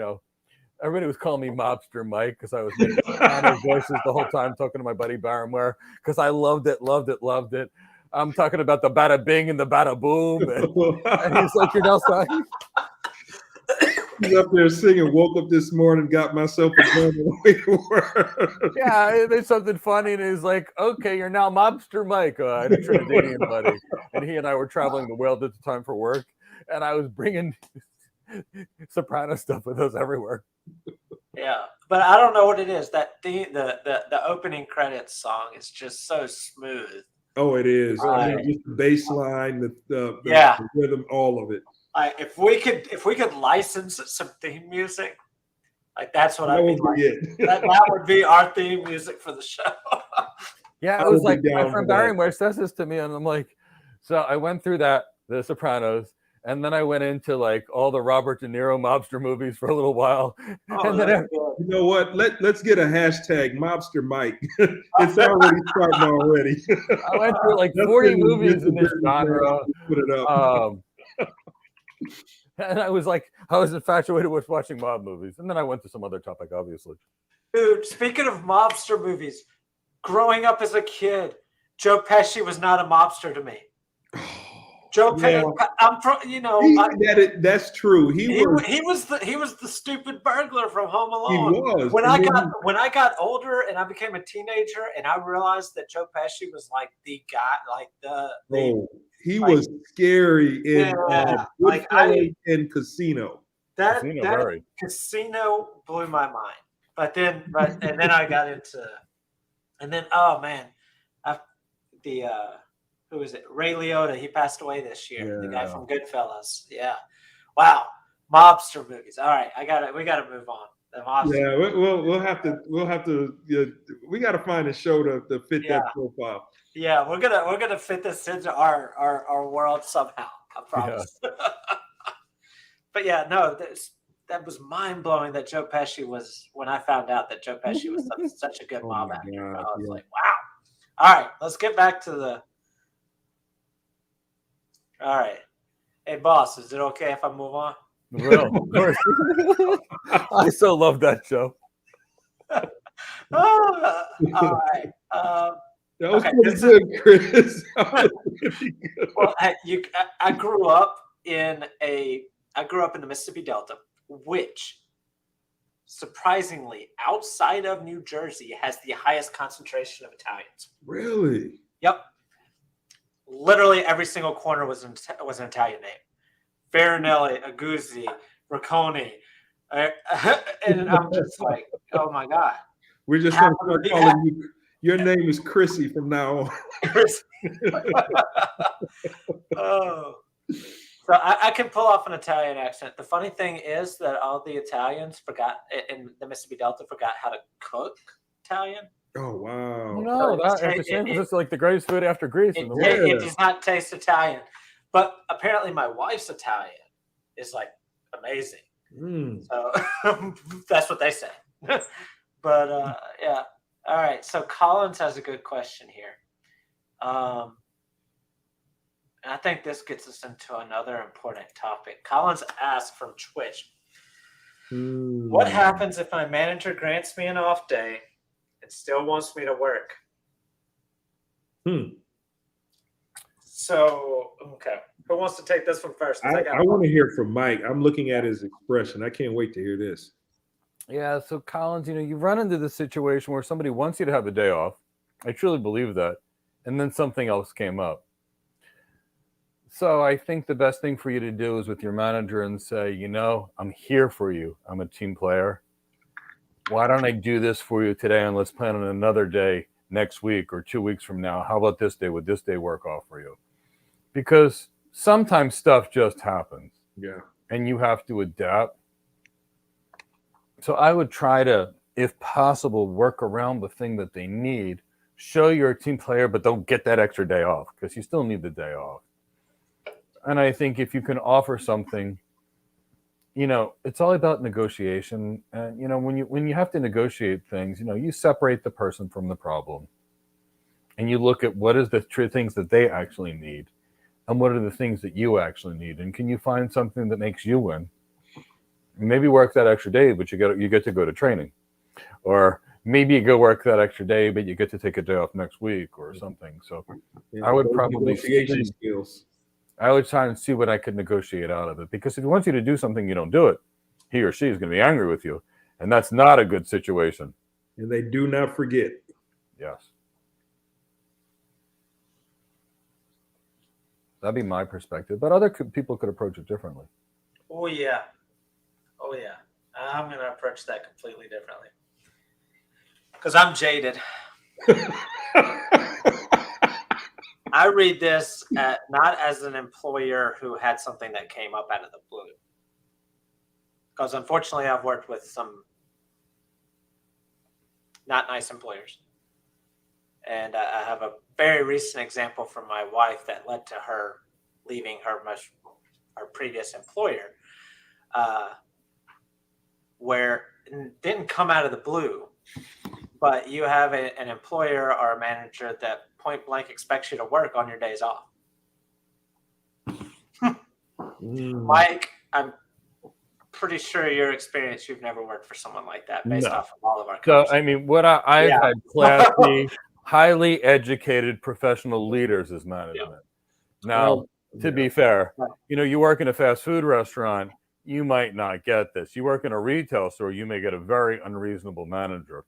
everybody was calling me Mobster Mike because I was making Sopranos voices the whole time, talking to my buddy Barrymore because I loved it. I'm talking about the bada bing and the bada boom, and he's like, "You're not sorry." He's up there singing, woke up this morning, got myself a gun on the way to work. Yeah, there's something funny, and he's like, "Okay, you're now Mobster Mike." I had a Trinidadian buddy, and he and I were traveling the world at the time for work, and I was bringing Soprano stuff with us everywhere. Yeah, but I don't know what it is. That the opening credits song is just so smooth. Oh, it is. Right. I mean, just the bass line, the rhythm, all of it. If we could license some theme music, like that's what I'd be like. That would be our theme music for the show. Yeah, it was like my friend Barrymore says this to me, and I'm like, so I went through The Sopranos, and then I went into like all the Robert De Niro mobster movies for a little while. And then you know what? Let's get a hashtag Mobster Mike. It's already starting already. I went through like 40 movies in this genre. Put it up. And I was infatuated with watching mob movies. And then I went to some other topic, obviously. Dude, speaking of mobster movies, growing up as a kid, Joe Pesci was not a mobster to me. Joe Pesci, that's true. He was the stupid burglar from Home Alone. He was. When I got older and I became a teenager and I realized that Joe Pesci was like the guy, he was scary in in Casino. Casino blew my mind. But then I got into, who is it? Ray Liotta. He passed away this year. The guy from Goodfellas. Yeah. Wow. Mobster movies. All right. We got to move on. Yeah. We'll have to. We got to find a show to fit that profile. Yeah, we're gonna fit this into our world somehow. I promise. Yeah. But yeah, no, that was mind blowing that Joe Pesci was, when I found out that Joe Pesci was such a good mob actor. I was like, wow. All right, let's get back to the. All right, hey boss, is it okay if I move on? Well, of course. I so love that show. All right. That was pretty good, Chris. Really good. Well, I grew up in the Mississippi Delta, which surprisingly, outside of New Jersey, has the highest concentration of Italians. Really? Yep. Literally every single corner was an Italian name. Farinelli, Aguzzi, Ricconi. And I'm just like, oh my God. We're just going to start calling you. Your name is Chrissy from now on. Oh. So I can pull off an Italian accent. The funny thing is that all the Italians in the Mississippi Delta forgot how to cook Italian. Oh, wow. No, it's like the greatest food after Greece in the world. It does not taste Italian. But apparently my wife's Italian is like amazing. So that's what they say. But yeah. All right. So Collins has a good question here. And I think this gets us into another important topic. Collins asked from Twitch, what happens if my manager grants me an off day and still wants me to work? So, okay. Who wants to take this one first? I want to hear from Mike. I'm looking at his expression. I can't wait to hear this. Yeah, so Collins, you run into this situation where somebody wants you to have a day off. I truly believe that. And then something else came up. So I think the best thing for you to do is with your manager and say, you know, I'm here for you. I'm a team player. Why don't I do this for you today, and let's plan on another day next week or 2 weeks from now? How about this day? Would this day work off for you? Because sometimes stuff just happens. Yeah. And you have to adapt. So I would try to, if possible, work around the thing that they need. Show you're a team player, but don't get that extra day off because you still need the day off. And I think if you can offer something, you know, it's all about negotiation. And you know, when you have to negotiate things, you know, you separate the person from the problem, and you look at what is the things that they actually need, and what are the things that you actually need, and can you find something that makes you win? Maybe work that extra day, but you get to go to training, or maybe you go work that extra day, but you get to take a day off next week or something. So Yeah, I would those probably negotiation skills. I would try and see what I could negotiate out of it, because if he wants you to do something, you don't do it, he or she is going to be angry with you, and that's not a good situation. And they do not forget. Yes. That'd be my perspective, but other people could approach it differently. Oh yeah. Oh yeah. I'm going to approach that completely differently. Because I'm jaded. I read this not as an employer who had something that came up out of the blue. Because unfortunately, I've worked with some not nice employers. And I have a very recent example from my wife that led to her leaving her previous employer, where it didn't come out of the blue, but you have an employer or a manager that point blank expects you to work on your days off. Mike, I'm pretty sure your experience, you've never worked for someone like that based off of all of our So, I mean, what I've Yeah. had classy, highly educated professional leaders as management. Now, to be fair, you know, you work in a fast food restaurant, you might not get this. You work in a retail store, you may get a very unreasonable manager.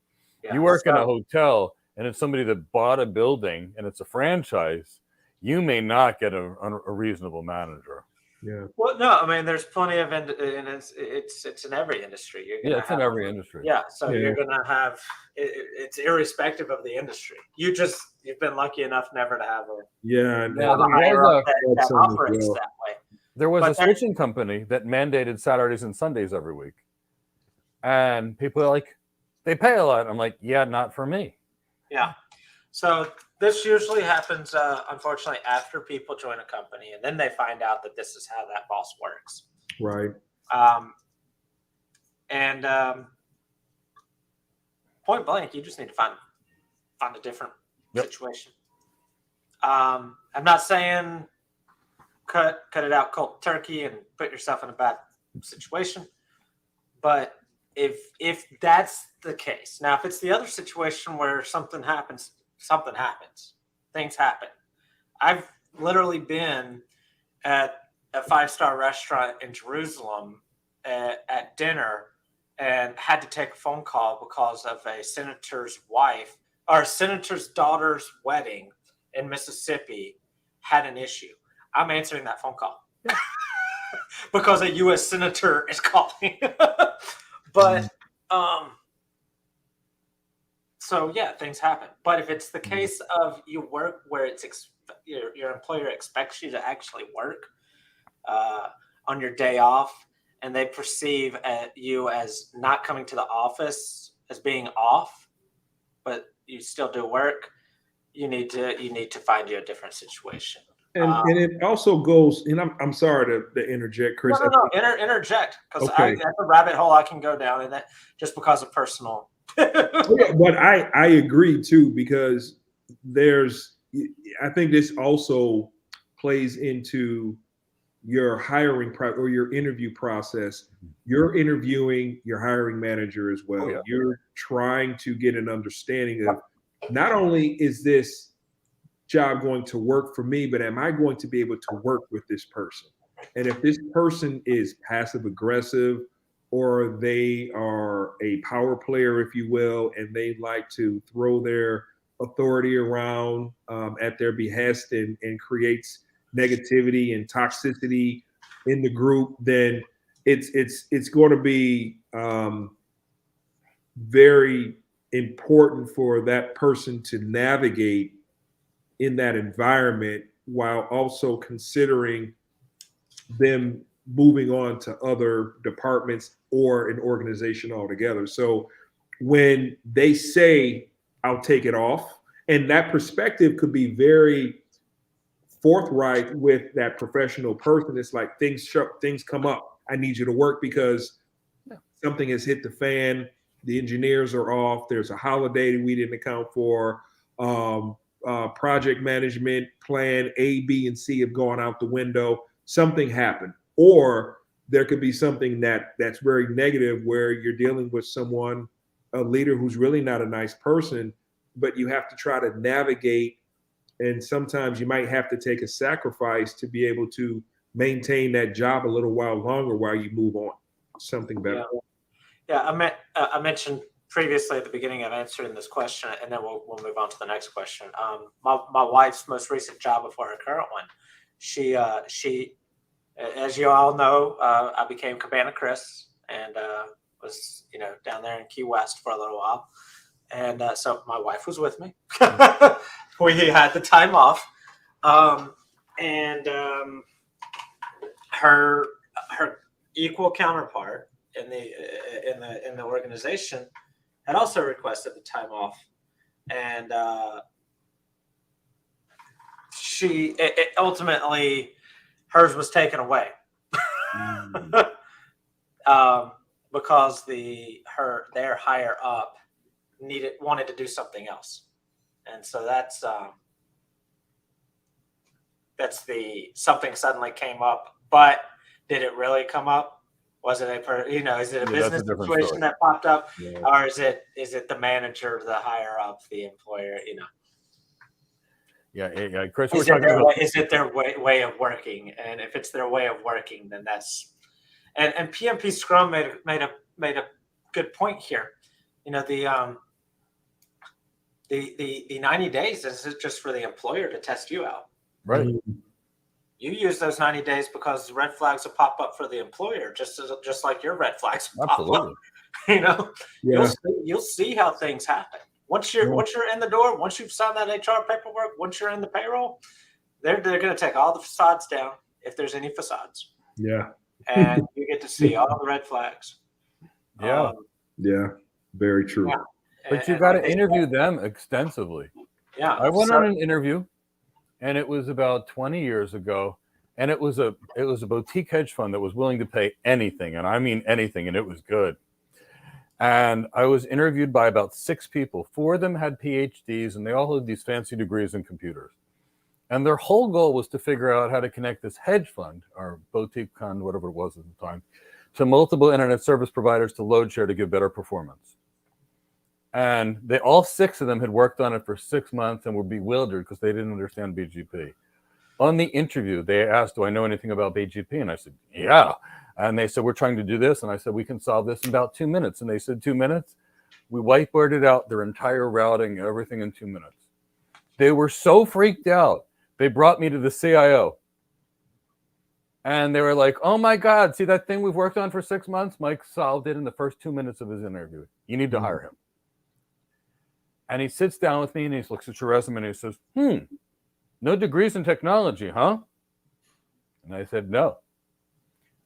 You work in a hotel, and it's somebody that bought a building and it's a franchise, you may not get a reasonable manager. Yeah. Well, no, I mean, there's plenty of, and it's in every industry. You're It's in every industry. Yeah, so you're gonna have it's irrespective of the industry. You've been lucky enough never to have a higher up that operates that way. There was a switching company that mandated Saturdays and Sundays every week, and people are like, they pay a lot. I'm like, yeah, not for me. Yeah. So this usually happens, unfortunately, after people join a company, and then they find out that this is how that boss works. Right. Point blank, you just need to find a different situation. I'm not saying cut it out cold turkey and put yourself in a bad situation, but if that's the case, now if it's the other situation where something happens, things happen. I've literally been at a 5-star restaurant in Jerusalem at dinner and had to take a phone call because of a senator's wife or a senator's daughter's wedding in Mississippi had an issue. I'm answering that phone call because a U.S. senator is calling. But so yeah, things happen. But if it's the case of you work where it's your employer expects you to actually work on your day off, and they perceive you as not coming to the office as being off, but you still do work, you need to find you a different situation. And it also goes, and I'm sorry to interject, Chris. No, interject, because that's a rabbit hole I can go down in that just because of personal. But I agree too, because I think this also plays into your hiring or your interview process. You're interviewing your hiring manager as well. You're trying to get an understanding of not only is this job going to work for me, but am I going to be able to work with this person? And if this person is passive aggressive, or they are a power player, if you will, and they like to throw their authority around at their behest and creates negativity and toxicity in the group, then it's going to be very important for that person to navigate in that environment while also considering them moving on to other departments or an organization altogether. So when they say, I'll take it off, and that perspective could be very forthright with that professional person. It's like things come up. I need you to work because something has hit the fan. The engineers are off. There's a holiday that we didn't account for. Project management plan A, B, and C have gone out the window. Something happened. Or there could be something that's very negative where you're dealing with someone, a leader who's really not a nice person, but you have to try to navigate. And sometimes you might have to take a sacrifice to be able to maintain that job a little while longer while you move on to something better. Yeah, I mentioned previously at the beginning of answering this question, and then we'll move on to the next question. My wife's most recent job before her current one, she as you all know, I became Cabana Chris and was down there in Key West for a little while, and so my wife was with me. We had the time off, and her equal counterpart in the organization had also requested the time off, and ultimately hers was taken away because their higher up wanted to do something else, and so that's something suddenly came up. But did it really come up? Was it is it a business situation story that popped up, or is it the manager, the higher up, the employer? Yeah, Chris. Is it their way of working? And if it's their way of working, then that's and PMP Scrum made a good point here. The 90 days is just for the employer to test you out. Right. You use those 90 days because red flags will pop up for the employer, just like your red flags will pop up. You'll see how things happen. Once you're in the door, once you've signed that HR paperwork, once you're in the payroll, they're going to take all the facades down if there's any facades. Yeah. And you get to see all the red flags. Yeah. Very true. Yeah. But you got to interview them extensively. Yeah. I went on an interview, and it was about 20 years ago, and it was a boutique hedge fund that was willing to pay anything, and I mean anything, and it was good. And I was interviewed by about 6 people. 4 of them had PhDs, and they all had these fancy degrees in computers. And their whole goal was to figure out how to connect this hedge fund, or boutique fund, whatever it was at the time, to multiple internet service providers to load share to give better performance. And all 6 of them had worked on it for 6 months and were bewildered because they didn't understand BGP. On the interview, they asked, do I know anything about BGP? And I said, yeah. And they said, we're trying to do this. And I said, we can solve this in about 2 minutes. And they said, 2 minutes? We whiteboarded out their entire routing, everything in 2 minutes. They were so freaked out. They brought me to the CIO. And they were like, oh my God, see that thing we've worked on for 6 months? Mike solved it in the first 2 minutes of his interview. You need to hire him. And he sits down with me and he looks at your resume and he says, no degrees in technology, huh? And I said, no.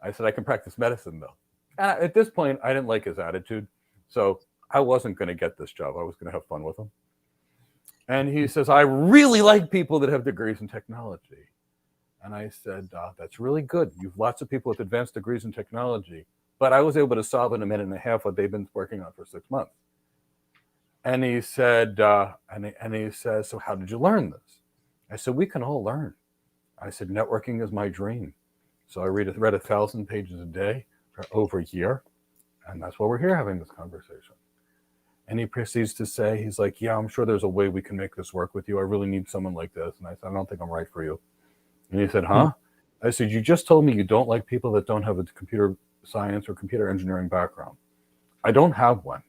I said, I can practice medicine, though. And at this point, I didn't like his attitude. So I wasn't going to get this job. I was going to have fun with him. And he says, I really like people that have degrees in technology. And I said, that's really good. You've lots of people with advanced degrees in technology. But I was able to solve in a minute and a half what they've been working on for 6 months. And he said, and he says, so how did you learn this? I said, we can all learn. I said, networking is my dream. So I read 1,000 pages a day for over a year. And that's why we're here having this conversation. And he proceeds to say, he's like, yeah, I'm sure there's a way we can make this work with you. I really need someone like this. And I said, I don't think I'm right for you. And he said, huh? I said, you just told me you don't like people that don't have a computer science or computer engineering background. I don't have one.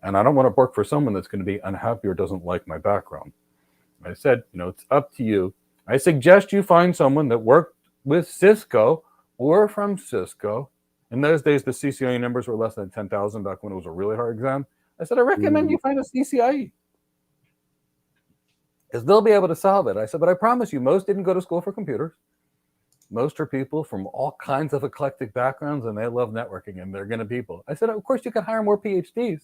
And I don't want to work for someone that's going to be unhappy or doesn't like my background. I said, it's up to you. I suggest you find someone that worked with Cisco or from Cisco. In those days, the CCIE numbers were less than 10,000 back when it was a really hard exam. I said, I recommend you find a CCIE because they'll be able to solve it. I said, but I promise you, most didn't go to school for computers. Most are people from all kinds of eclectic backgrounds, and they love networking, and they're going to people. I said, of course, you can hire more PhDs,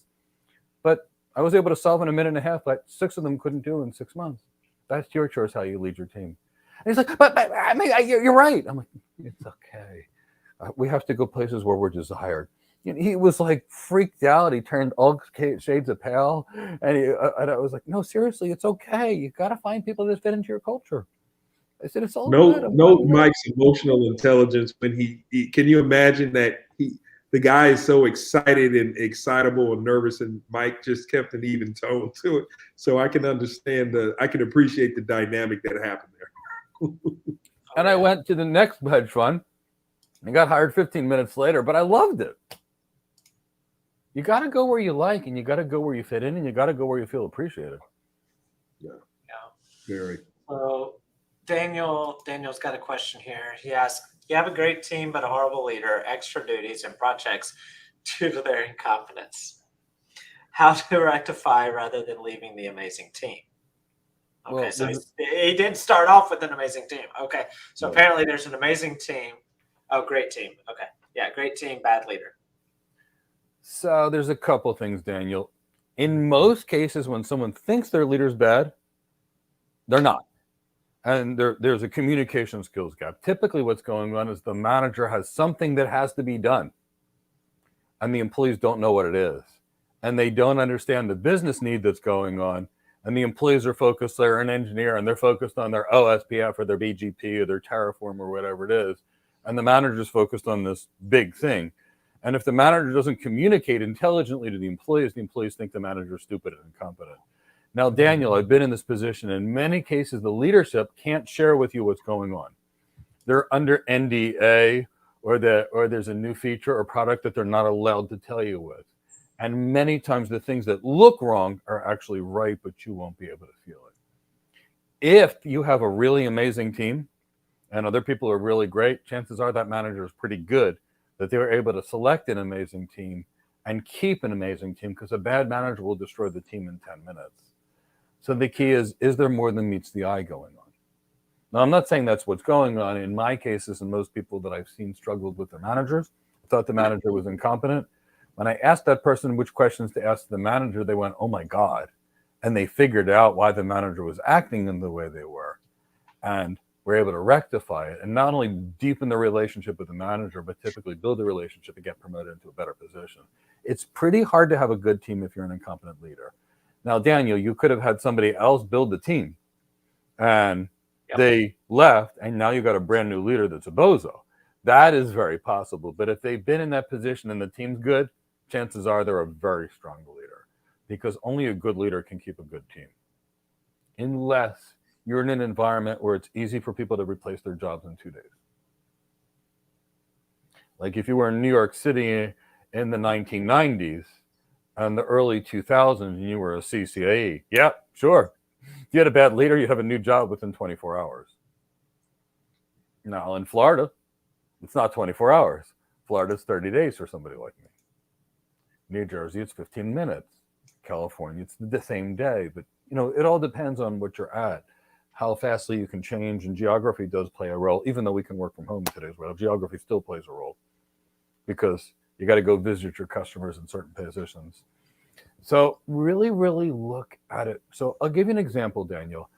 but I was able to solve in a minute and a half, but 6 of them couldn't do in 6 months. That's your choice how you lead your team. And he's like, but I mean, you're right. I'm like, it's okay. We have to go places where we're desired. He was like freaked out. He turned all shades of pale. And I was like, no, seriously, it's okay. You got to find people that fit into your culture. I said, it's all good. No, Mike's emotional intelligence when he can you imagine that the guy is so excited and excitable and nervous, and Mike just kept an even tone to it. So I can understand I can appreciate the dynamic that happened there. And I went to the next hedge fund and got hired 15 minutes later, but I loved it. You got to go where you like, and you got to go where you fit in, and you got to go where you feel appreciated. Yeah. Very. So Daniel's got a question here. He asks, you have a great team, but a horrible leader, extra duties and projects due to their incompetence. How to rectify rather than leaving the amazing team? Okay, well, so he didn't start off with an amazing team. Okay, so apparently there's an amazing team. Oh, great team. Okay, yeah, great team, bad leader. So there's a couple things, Daniel. In most cases, when someone thinks their leader's bad, they're not. And there's a communication skills gap. Typically what's going on is the manager has something that has to be done, and the employees don't know what it is. And they don't understand the business need that's going on. And the employees are focused, they're an engineer, and they're focused on their OSPF or their BGP or their Terraform or whatever it is. And the manager's focused on this big thing. And if the manager doesn't communicate intelligently to the employees think the manager's stupid and incompetent. Now, Daniel, I've been in this position. In many cases, the leadership can't share with you what's going on. They're under NDA, or there's a new feature or product that they're not allowed to tell you with. And many times the things that look wrong are actually right, but you won't be able to feel it. If you have a really amazing team and other people are really great, chances are that manager is pretty good, that they were able to select an amazing team and keep an amazing team, because a bad manager will destroy the team in 10 minutes. So the key is there more than meets the eye going on? Now, I'm not saying that's what's going on. In my cases, and most people that I've seen struggled with their managers, thought the manager was incompetent. When I asked that person which questions to ask the manager, they went, oh my God. And they figured out why the manager was acting in the way they were. And were able to rectify it and not only deepen the relationship with the manager, but typically build the relationship and get promoted into a better position. It's pretty hard to have a good team if you're an incompetent leader. Now, Daniel, you could have had somebody else build the team and they left, and now you got a brand new leader that's a bozo. That is very possible. But if they've been in that position and the team's good, chances are they're a very strong leader, because only a good leader can keep a good team. Unless you're in an environment where it's easy for people to replace their jobs in 2 days. Like if you were in New York City in the 1990s and the early 2000s and you were a CCIE, yeah, sure. If you had a bad leader, you'd have a new job within 24 hours. Now in Florida, it's not 24 hours. Florida's 30 days for somebody like me. New Jersey, it's 15 minutes. California, it's the same day. But, it all depends on what you're at, how fastly you can change. And geography does play a role, even though we can work from home in today's world. Geography still plays a role because you got to go visit your customers in certain positions. So really, really look at it. So I'll give you an example, Daniel.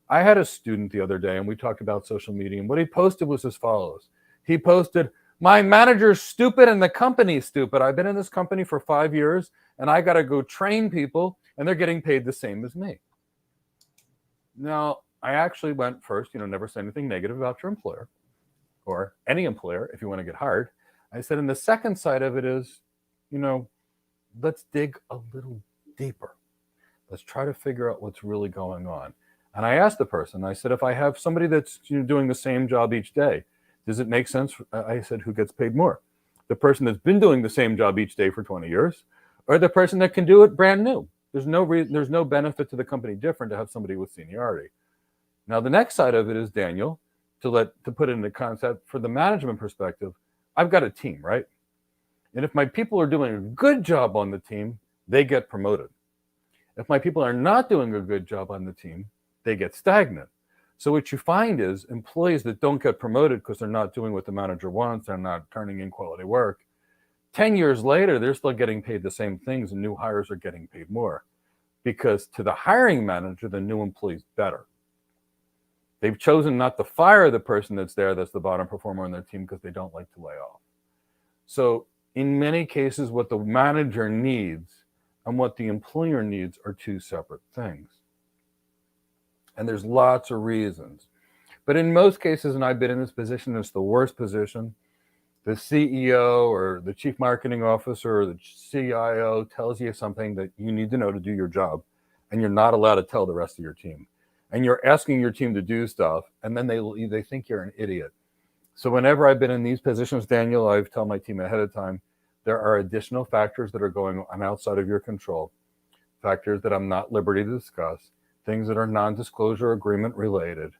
I had a student the other day, and we talked about social media. And what he posted was as follows. He posted, my manager's stupid and the company's stupid. I've been in this company for 5 years, and I got to go train people, and they're getting paid the same as me. Now, I actually went first, never say anything negative about your employer or any employer if you want to get hired. I said, and the second side of it is, let's dig a little deeper. Let's try to figure out what's really going on. And I asked the person, I said, if I have somebody that's doing the same job each day, does it make sense? I said, who gets paid more? The person that's been doing the same job each day for 20 years or the person that can do it brand new? There's no benefit to the company different to have somebody with seniority. Now, the next side of it is, Daniel, to put it into concept for the management perspective, I've got a team, right? And if my people are doing a good job on the team, they get promoted. If my people are not doing a good job on the team, they get stagnant. So what you find is employees that don't get promoted because they're not doing what the manager wants, they're not turning in quality work. 10 years later, they're still getting paid the same things and new hires are getting paid more because to the hiring manager, the new employee's better. They've chosen not to fire the person that's the bottom performer on their team because they don't like to lay off. So in many cases, what the manager needs and what the employer needs are two separate things. And there's lots of reasons. But in most cases, and I've been in this position, it's the worst position. The CEO or the chief marketing officer or the CIO tells you something that you need to know to do your job, and you're not allowed to tell the rest of your team. And you're asking your team to do stuff, and then they think you're an idiot. So whenever I've been in these positions, Daniel, I've told my team ahead of time, there are additional factors that are going on outside of your control, factors that I'm not at liberty to discuss, things that are non-disclosure agreement related.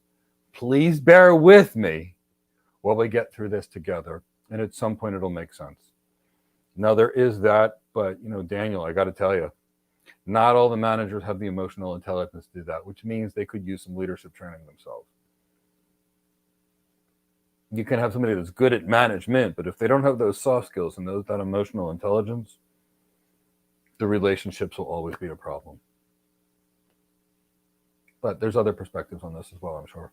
Please bear with me while we get through this together, and at some point it'll make sense. Now there is that, but Daniel, I got to tell you, not all the managers have the emotional intelligence to do that, which means they could use some leadership training themselves. You can have somebody that's good at management, but if they don't have those soft skills and that emotional intelligence, the relationships will always be a problem. But there's other perspectives on this as well, I'm sure.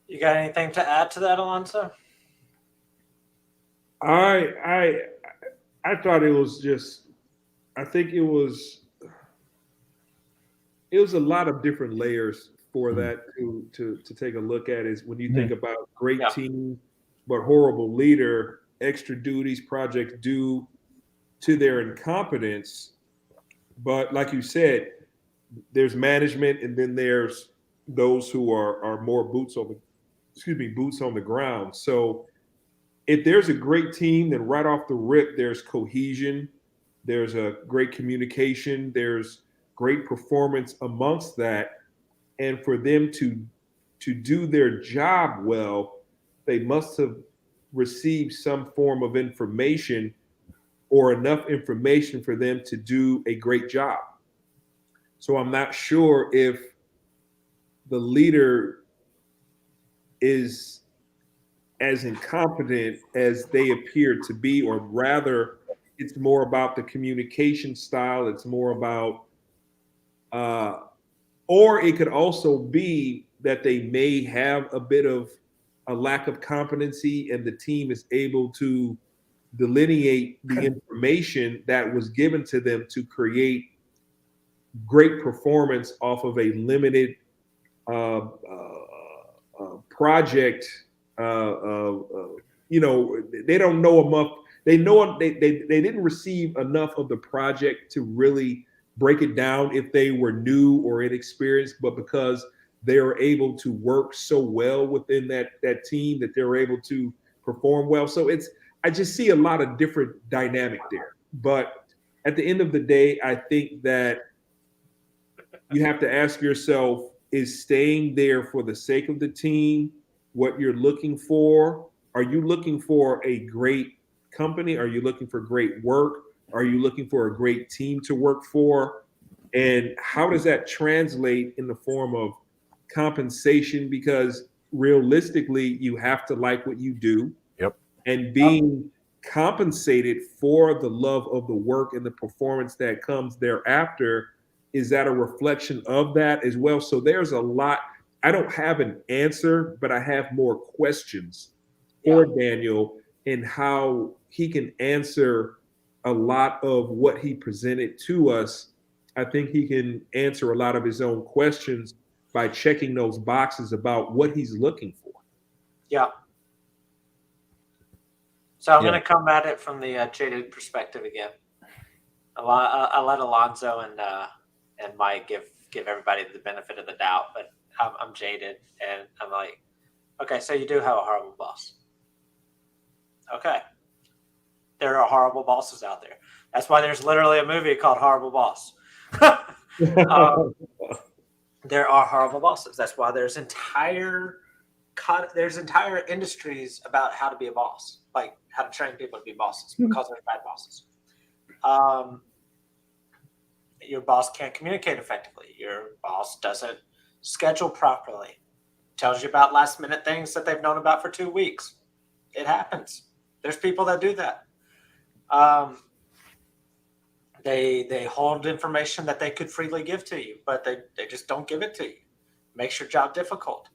You got anything to add to that, Alonso? I thought it was just, I think it was a lot of different layers for that to take a look at. Is when you think about great team but horrible leader, extra duties, projects due to their incompetence. But like you said, there's management, and then there's those who are more boots on the ground. So if there's a great team, then right off the rip, there's cohesion, there's a great communication, there's great performance amongst that. And for them to do their job well, they must have received some form of information or enough information for them to do a great job. So I'm not sure if the leader is as incompetent as they appear to be, or rather, it's more about the communication style. It's more about, or it could also be that they may have a bit of a lack of competency, and the team is able to delineate the information that was given to them to create great performance off of a limited project. They don't know enough. They didn't receive enough of the project to really break it down if they were new or inexperienced, but because they are able to work so well within that team that they're able to perform well. So I just see a lot of different dynamic there. But at the end of the day, I think that you have to ask yourself, is staying there for the sake of the team what you're looking for? Are you looking for a great company? Are you looking for great work? Are you looking for a great team to work for? And how does that translate in the form of compensation? Because realistically, you have to like what you do. Yep. And being compensated for the love of the work and the performance that comes thereafter, is that a reflection of that as well? So there's a lot. I don't have an answer, but I have more questions for Daniel and how he can answer a lot of what he presented to us. I think he can answer a lot of his own questions by checking those boxes about what he's looking for. Yeah. So I'm going to come at it from the jaded perspective again. I'll let Alonso and Mike give everybody the benefit of the doubt, but I'm jaded, and I'm like, okay, so you do have a horrible boss. Okay. There are horrible bosses out there. That's why there's literally a movie called Horrible Boss. There are horrible bosses. That's why there's entire industries about how to be a boss, like how to train people to be bosses, because there's bad bosses. Your boss can't communicate effectively. Your boss doesn't schedule properly. Tells you about last minute things that they've known about for 2 weeks. It happens. There's people that do that. They hold information that they could freely give to you, but they just don't give it to you. Makes your job difficult.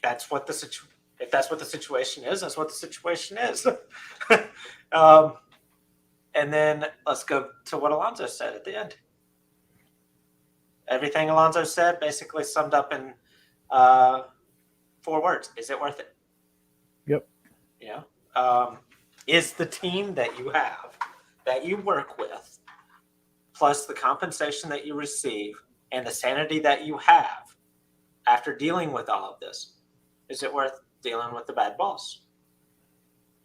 That's what if that's what the situation is, that's what the situation is. And then let's go to what Alonzo said at the end. Everything Alonzo said basically summed up in 4 words. Is it worth it? Yep. Is the team that you have, that you work with, plus the compensation that you receive and the sanity that you have after dealing with all of this, is it worth dealing with the bad boss?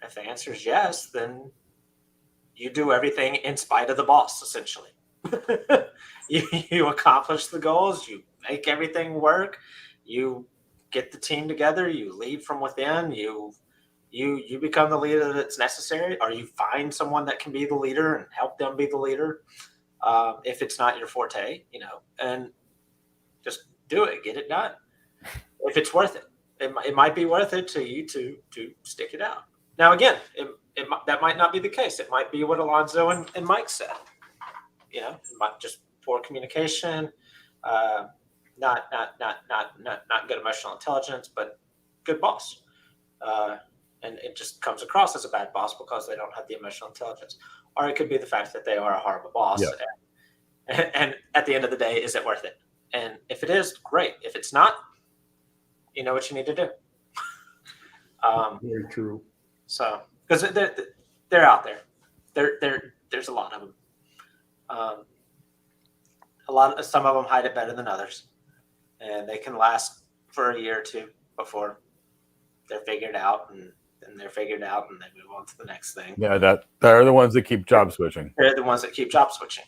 If the answer is yes, then you do everything in spite of the boss, essentially. You accomplish the goals, you make everything work, you get the team together, you lead from within, you become the leader that's necessary, or you find someone that can be the leader and help them be the leader. If it's not your forte, and just do it, get it done. If it's worth it, it might be worth it to you to stick it out. Now, again, that might not be the case. It might be what Alonzo and Mike said. Just poor communication, not good emotional intelligence, but good boss. And it just comes across as a bad boss because they don't have the emotional intelligence. Or it could be the fact that they are a horrible boss. Yeah. And at the end of the day, is it worth it? And if it is, great. If it's not, you know what you need to do. Very true. So, because they're out there. There's a lot of them. Some of them hide it better than others, and they can last for a year or two before they're figured out, and then they're figured out, and they move on to the next thing. Yeah, they're the ones that keep job switching. They're the ones that keep job switching.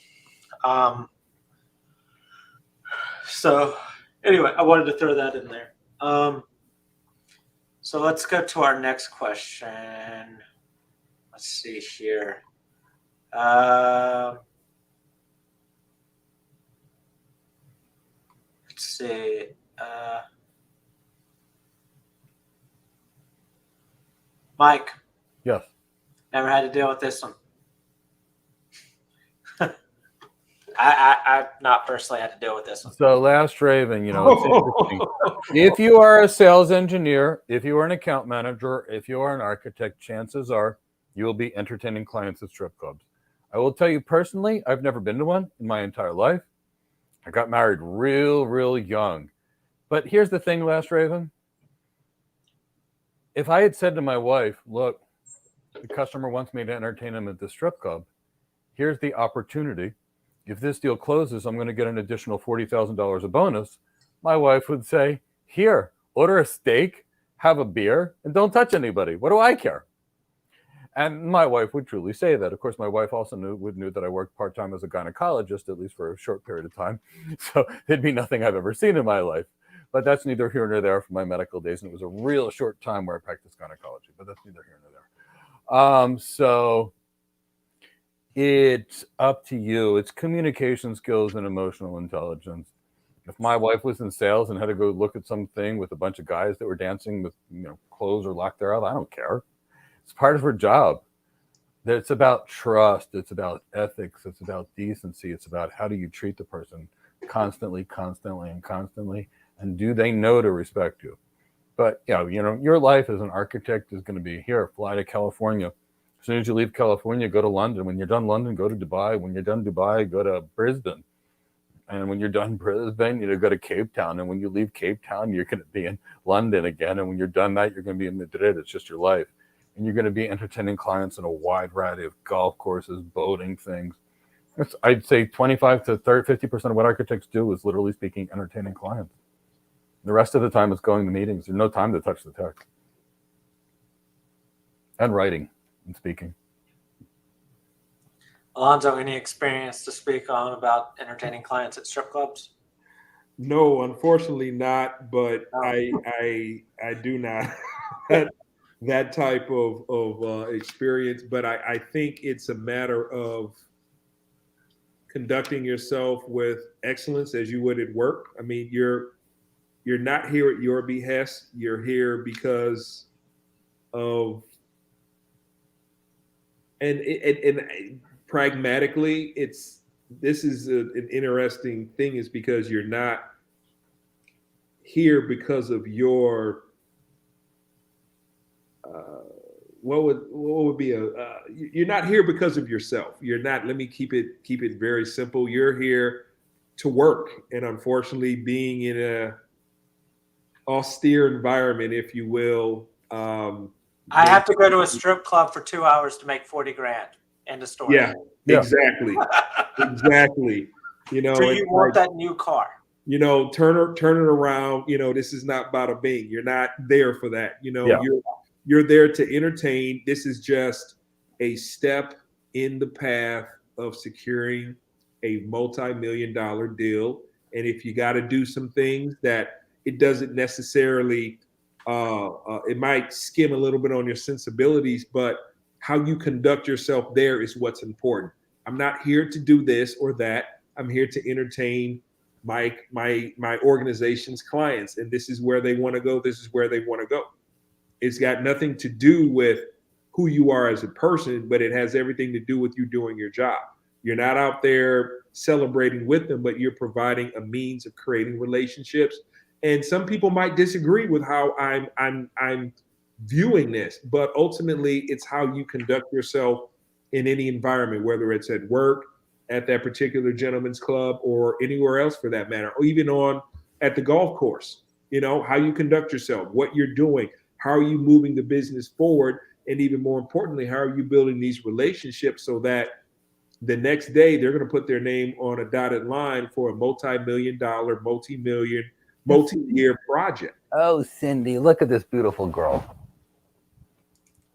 So anyway, I wanted to throw that in there. So let's go to our next question. Let's see here. Let's see. Mike. Yes. Never had to deal with this one. I've not personally had to deal with this one. So Last Raven, it's interesting. If you are a sales engineer, if you are an account manager, if you are an architect, chances are you will be entertaining clients at strip clubs. I will tell you personally, I've never been to one in my entire life. I got married real young. But here's the thing, Last Raven. If I had said to my wife, look, the customer wants me to entertain him at the strip club, here's the opportunity. If this deal closes, I'm going to get an additional $40,000 a bonus. My wife would say, here, order a steak, have a beer, and don't touch anybody. What do I care? And my wife would truly say that. Of course, my wife also knew that I worked part-time as a gynecologist, at least for a short period of time. So it'd be nothing I've ever seen in my life. But that's neither here nor there from my medical days. And it was a real short time where I practiced gynecology, but that's neither here nor there. So it's up to you. It's communication skills and emotional intelligence. If my wife was in sales and had to go look at something with a bunch of guys that were dancing with clothes or lack thereof, I don't care. It's part of her job. It's about trust. It's about ethics. It's about decency. It's about how do you treat the person constantly. And do they know to respect you? But your life as an architect is going to be here. Fly to California. As soon as you leave California, go to London. When you're done London, go to Dubai. When you're done Dubai, go to Brisbane. And when you're done Brisbane, go to Cape Town. And when you leave Cape Town, you're going to be in London again. And when you're done that, you're going to be in Madrid. It's just your life. And you're going to be entertaining clients in a wide variety of golf courses, boating things. I'd say 25 to 50% of what architects do is, literally speaking, entertaining clients. The rest of the time it's going to meetings. There's no time to touch the text. And writing. in speaking. Alonzo, any experience to speak on about entertaining clients at strip clubs? No, unfortunately not. But No. I do not that type of experience. But I think it's a matter of conducting yourself with excellence as you would at work. I mean, you're not here at your behest. You're here because of and pragmatically, this is an interesting thing, is because you're not here because of your what would be you're not here because of yourself. You're not. Let me keep it very simple. You're here to work, and unfortunately, being in a austere environment, if you will. I have to go to a strip club for 2 hours to make 40 grand. End of story. Yeah, exactly. Exactly. You know, Do you want that new car? You know, turn it around. You know, this is not bada bing. You're not there for that. You know, you're there to entertain. This is just a step in the path of securing a multi-million-dollar deal. And if you got to do some things that it doesn't necessarily, it might skim a little bit on your sensibilities, but how you conduct yourself there is what's important. I'm not here to do this or that. I'm here to entertain my organization's clients, and this is where they want to go. This is where they want to go. It's got nothing to do with who you are as a person, but it has everything to do with you doing your job. You're not out there celebrating with them, but you're providing a means of creating relationships. And some people might disagree with how I'm viewing this, but ultimately it's how you conduct yourself in any environment, whether it's at work, at that particular gentleman's club, or anywhere else for that matter, or even at the golf course. You know, how you conduct yourself, what you're doing, how are you moving the business forward, and even more importantly, how are you building these relationships so that the next day they're going to put their name on a dotted line for a multi-million-dollar, multi-year project. Oh, Cindy, look at this beautiful girl.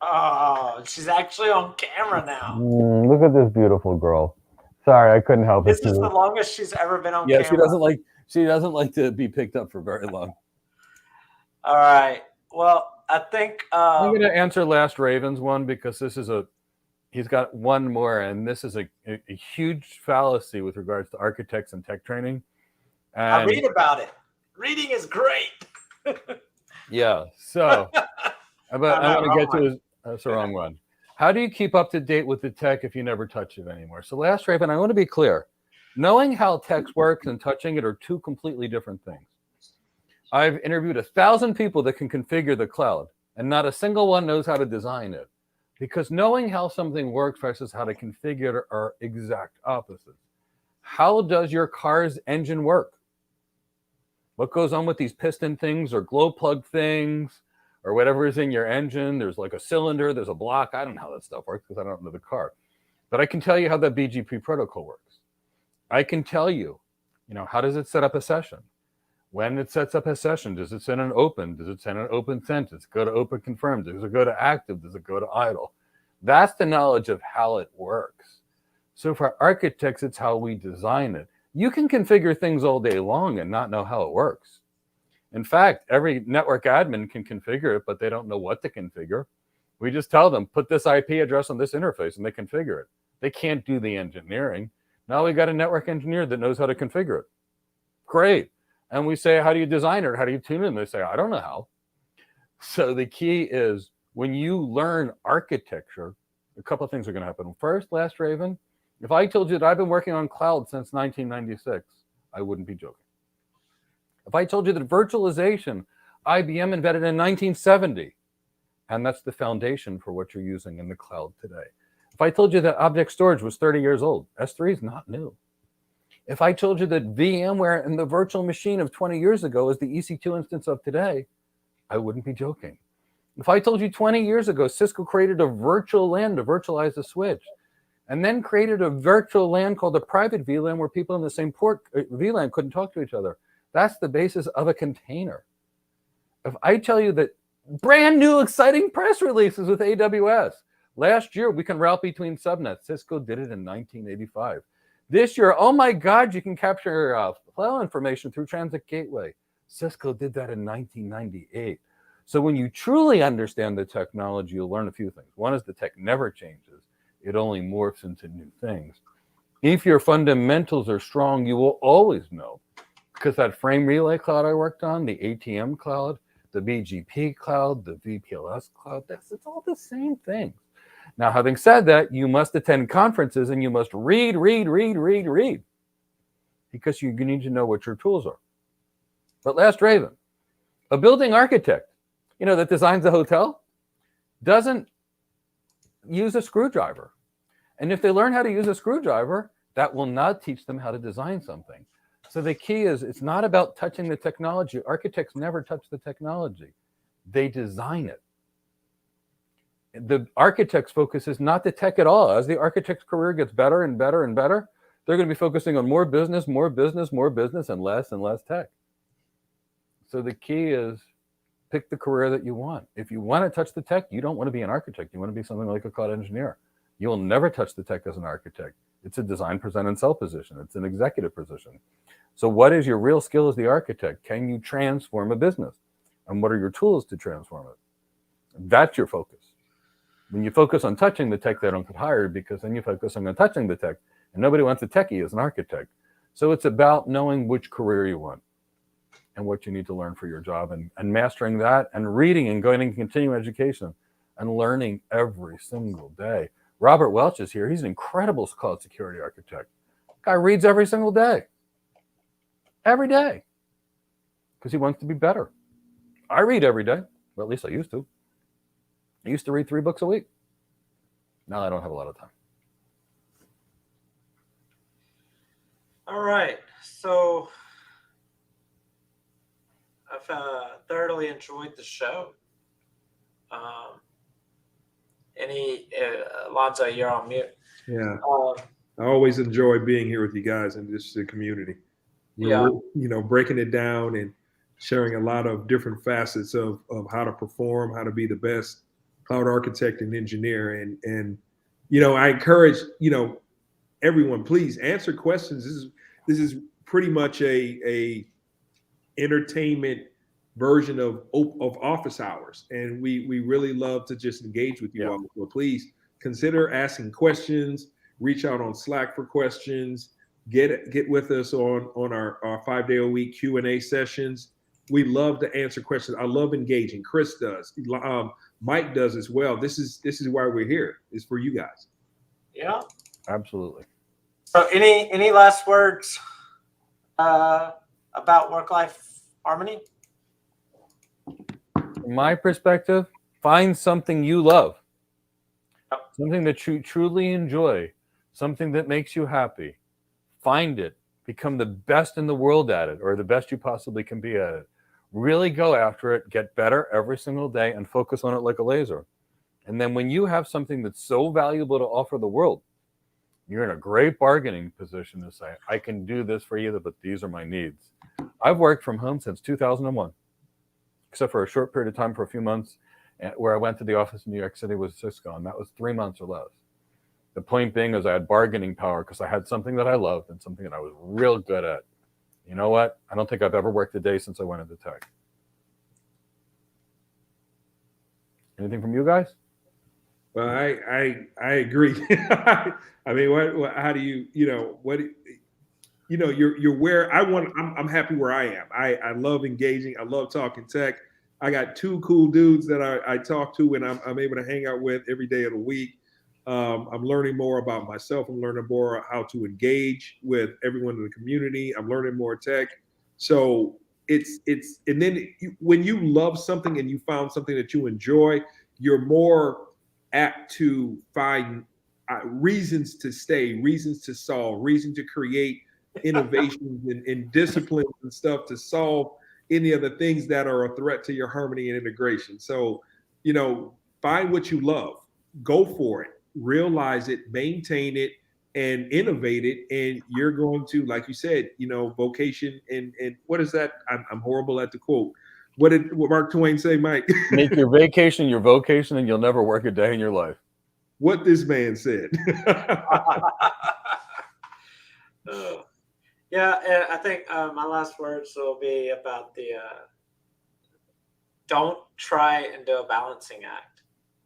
Oh, she's actually on camera now. Look at this beautiful girl. Sorry, I couldn't help it. This is the longest she's ever been on camera. Yeah, she doesn't like to be picked up for very long. All right. Well, I think I'm going to answer Last Ravens one, because he's got one more, and this is a huge fallacy with regards to architects and tech training. And I read about it. Reading is great. Yeah. So, but I want to get to that's the wrong one. How do you keep up to date with the tech if you never touch it anymore? So, Last Raven, I want to be clear. Knowing how tech works and touching it are two completely different things. I've interviewed 1,000 people that can configure the cloud, and not a single one knows how to design it. Because knowing how something works versus how to configure it are exact opposites. How does your car's engine work? What goes on with these piston things or glow plug things or whatever is in your engine? There's like a cylinder, there's a block. I don't know how that stuff works because I don't know the car. But I can tell you how the BGP protocol works. I can tell you, how does it set up a session? When it sets up a session, does it send an open? Does it send an open sent? Does it go to open confirmed? Does it go to active? Does it go to idle? That's the knowledge of how it works. So for architects, it's how we design it. You can configure things all day long and not know how it works. In fact, every network admin can configure it, but they don't know what to configure. We just tell them, put this IP address on this interface, and they configure it. They can't do the engineering. Now we got a network engineer that knows how to configure it. Great. And we say, how do you design it? How do you tune it? And they say, I don't know how. So the key is, when you learn architecture, a couple of things are going to happen. First, Last Raven, if I told you that I've been working on cloud since 1996, I wouldn't be joking. If I told you that virtualization, IBM invented in 1970, and that's the foundation for what you're using in the cloud today. If I told you that object storage was 30 years old, S3 is not new. If I told you that VMware and the virtual machine of 20 years ago is the EC2 instance of today, I wouldn't be joking. If I told you 20 years ago, Cisco created a virtual LAN to virtualize the switch, and then created a virtual LAN called a private VLAN where people in the same port VLAN couldn't talk to each other. That's the basis of a container. If I tell you that brand new exciting press releases with AWS, Last year, we can route between subnets. Cisco did it in 1985. This year, oh my God, you can capture file information through Transit Gateway. Cisco did that in 1998. So when you truly understand the technology, you'll learn a few things. One is the tech never changes. It only morphs into new things. If your fundamentals are strong, you will always know. Because that frame relay cloud I worked on, the ATM cloud, the BGP cloud, the VPLS cloud, it's all the same thing. Now, having said that, you must attend conferences and you must read. Because you need to know what your tools are. But last Raven, a building architect, that designs a hotel, doesn't use a screwdriver. And if they learn how to use a screwdriver, that will not teach them how to design something. So the key is, it's not about touching the technology. Architects never touch the technology. They design it. The architect's focus is not the tech at all. As the architect's career gets better and better and better, they're going to be focusing on more business, and less tech. So the key is, pick the career that you want. If you want to touch the tech, you don't want to be an architect. You want to be something like a cloud engineer. You will never touch the tech as an architect. It's a design, present, and sell position. It's an executive position. So what is your real skill as the architect? Can you transform a business? And what are your tools to transform it? That's your focus. When you focus on touching the tech, they don't get hired, because then you focus on touching the tech, and nobody wants a techie as an architect. So it's about knowing which career you want and what you need to learn for your job, and mastering that, and reading and going into continuing education and learning every single day. Robert Welch is here. He's an incredible cloud security architect. Guy reads every single day. Every day. Because he wants to be better. I read every day. Well, at least I used to. I used to read 3 books a week. Now I don't have a lot of time. All right. So I've thoroughly enjoyed the show. Alonzo, you're on mute. Yeah. I always enjoy being here with you guys and just the community. Yeah. We're, breaking it down and sharing a lot of different facets of how to perform, how to be the best cloud architect and engineer. And I encourage, everyone, please answer questions. This is pretty much a entertainment version of office hours, and we really love to just engage with you all. So please consider asking questions. Reach out on Slack for questions. Get with us on our 5-day-a-week Q&A sessions. We love to answer questions. I love engaging. Chris does. Mike does as well. This is why we're here. It's for you guys. Yeah, absolutely. So any last words about work-life harmony? From my perspective, find something you love, something that you truly enjoy, something that makes you happy. Find it, become the best in the world at it, or the best you possibly can be at it. Really go after it, get better every single day, and focus on it like a laser. And then when you have something that's so valuable to offer the world, you're in a great bargaining position to say, I can do this for you, but these are my needs. I've worked from home since 2001. Except for a short period of time for a few months where I went to the office in New York City with Cisco, and that was 3 months or less. The point being is I had bargaining power because I had something that I loved and something that I was real good at. You know what? I don't think I've ever worked a day since I went into tech. Anything from you guys? Well, I agree. I mean, how do you're where I want. I'm happy where I am. I love engaging. I love talking tech. I got 2 cool dudes that I talk to and I'm able to hang out with every day of the week. I'm learning more about myself. I'm learning more how to engage with everyone in the community. I'm learning more tech. So it's and then when you love something and you found something that you enjoy, you're more apt to find reasons to stay, reasons to solve, reasons to create innovations and disciplines and stuff to solve any of the things that are a threat to your harmony and integration. So, find what you love, go for it, realize it, maintain it, and innovate it. And you're going to, like you said, vocation and what is that? I'm horrible at the quote. What did Mark Twain say, Mike? Make your vacation your vocation and you'll never work a day in your life. what this man said. Yeah, and I think my last words will be about the don't try and do a balancing act.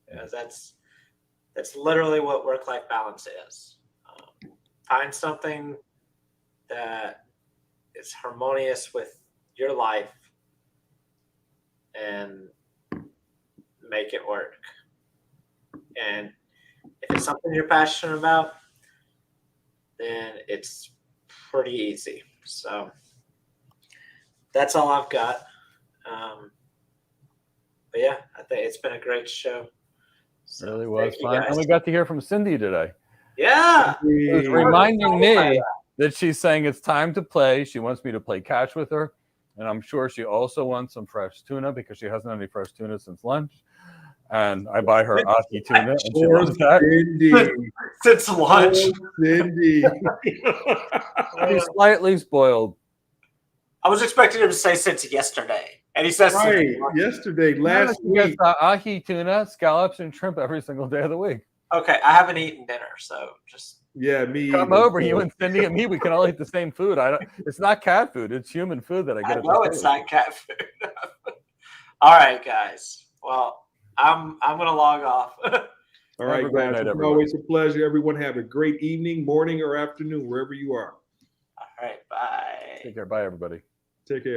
Because that's literally what work-life balance is. Find something that is harmonious with your life and make it work. And if it's something you're passionate about, then it's pretty easy. So that's all I've got. But yeah, I think it's been a great show. So Really was thank you, fun. guys. And we got to hear from Cindy today. Yeah. It was reminding me that she's saying it's time to play. She wants me to play catch with her. And I'm sure she also wants some fresh tuna because she hasn't had any fresh tuna since lunch. And I buy her ahi tuna, and she loves that. Cindy. Since lunch. Cindy. She's slightly spoiled. I was expecting him to say since yesterday. And he says Right. Yesterday, last She gets week. ahi tuna, scallops, and shrimp every single day of the week. Okay, I haven't eaten dinner, so just Yeah, me. Come either. over, you and Cindy and me. We can all eat the same food. It's not cat food; it's human food that I I get. know it's not cat food. All right, guys. Well, I'm gonna log off. All right, Have a great guys. night, It's everybody. always a pleasure. Everyone have a great evening, morning, or afternoon, wherever you are. All right, bye. Take care. Bye, everybody. Take care.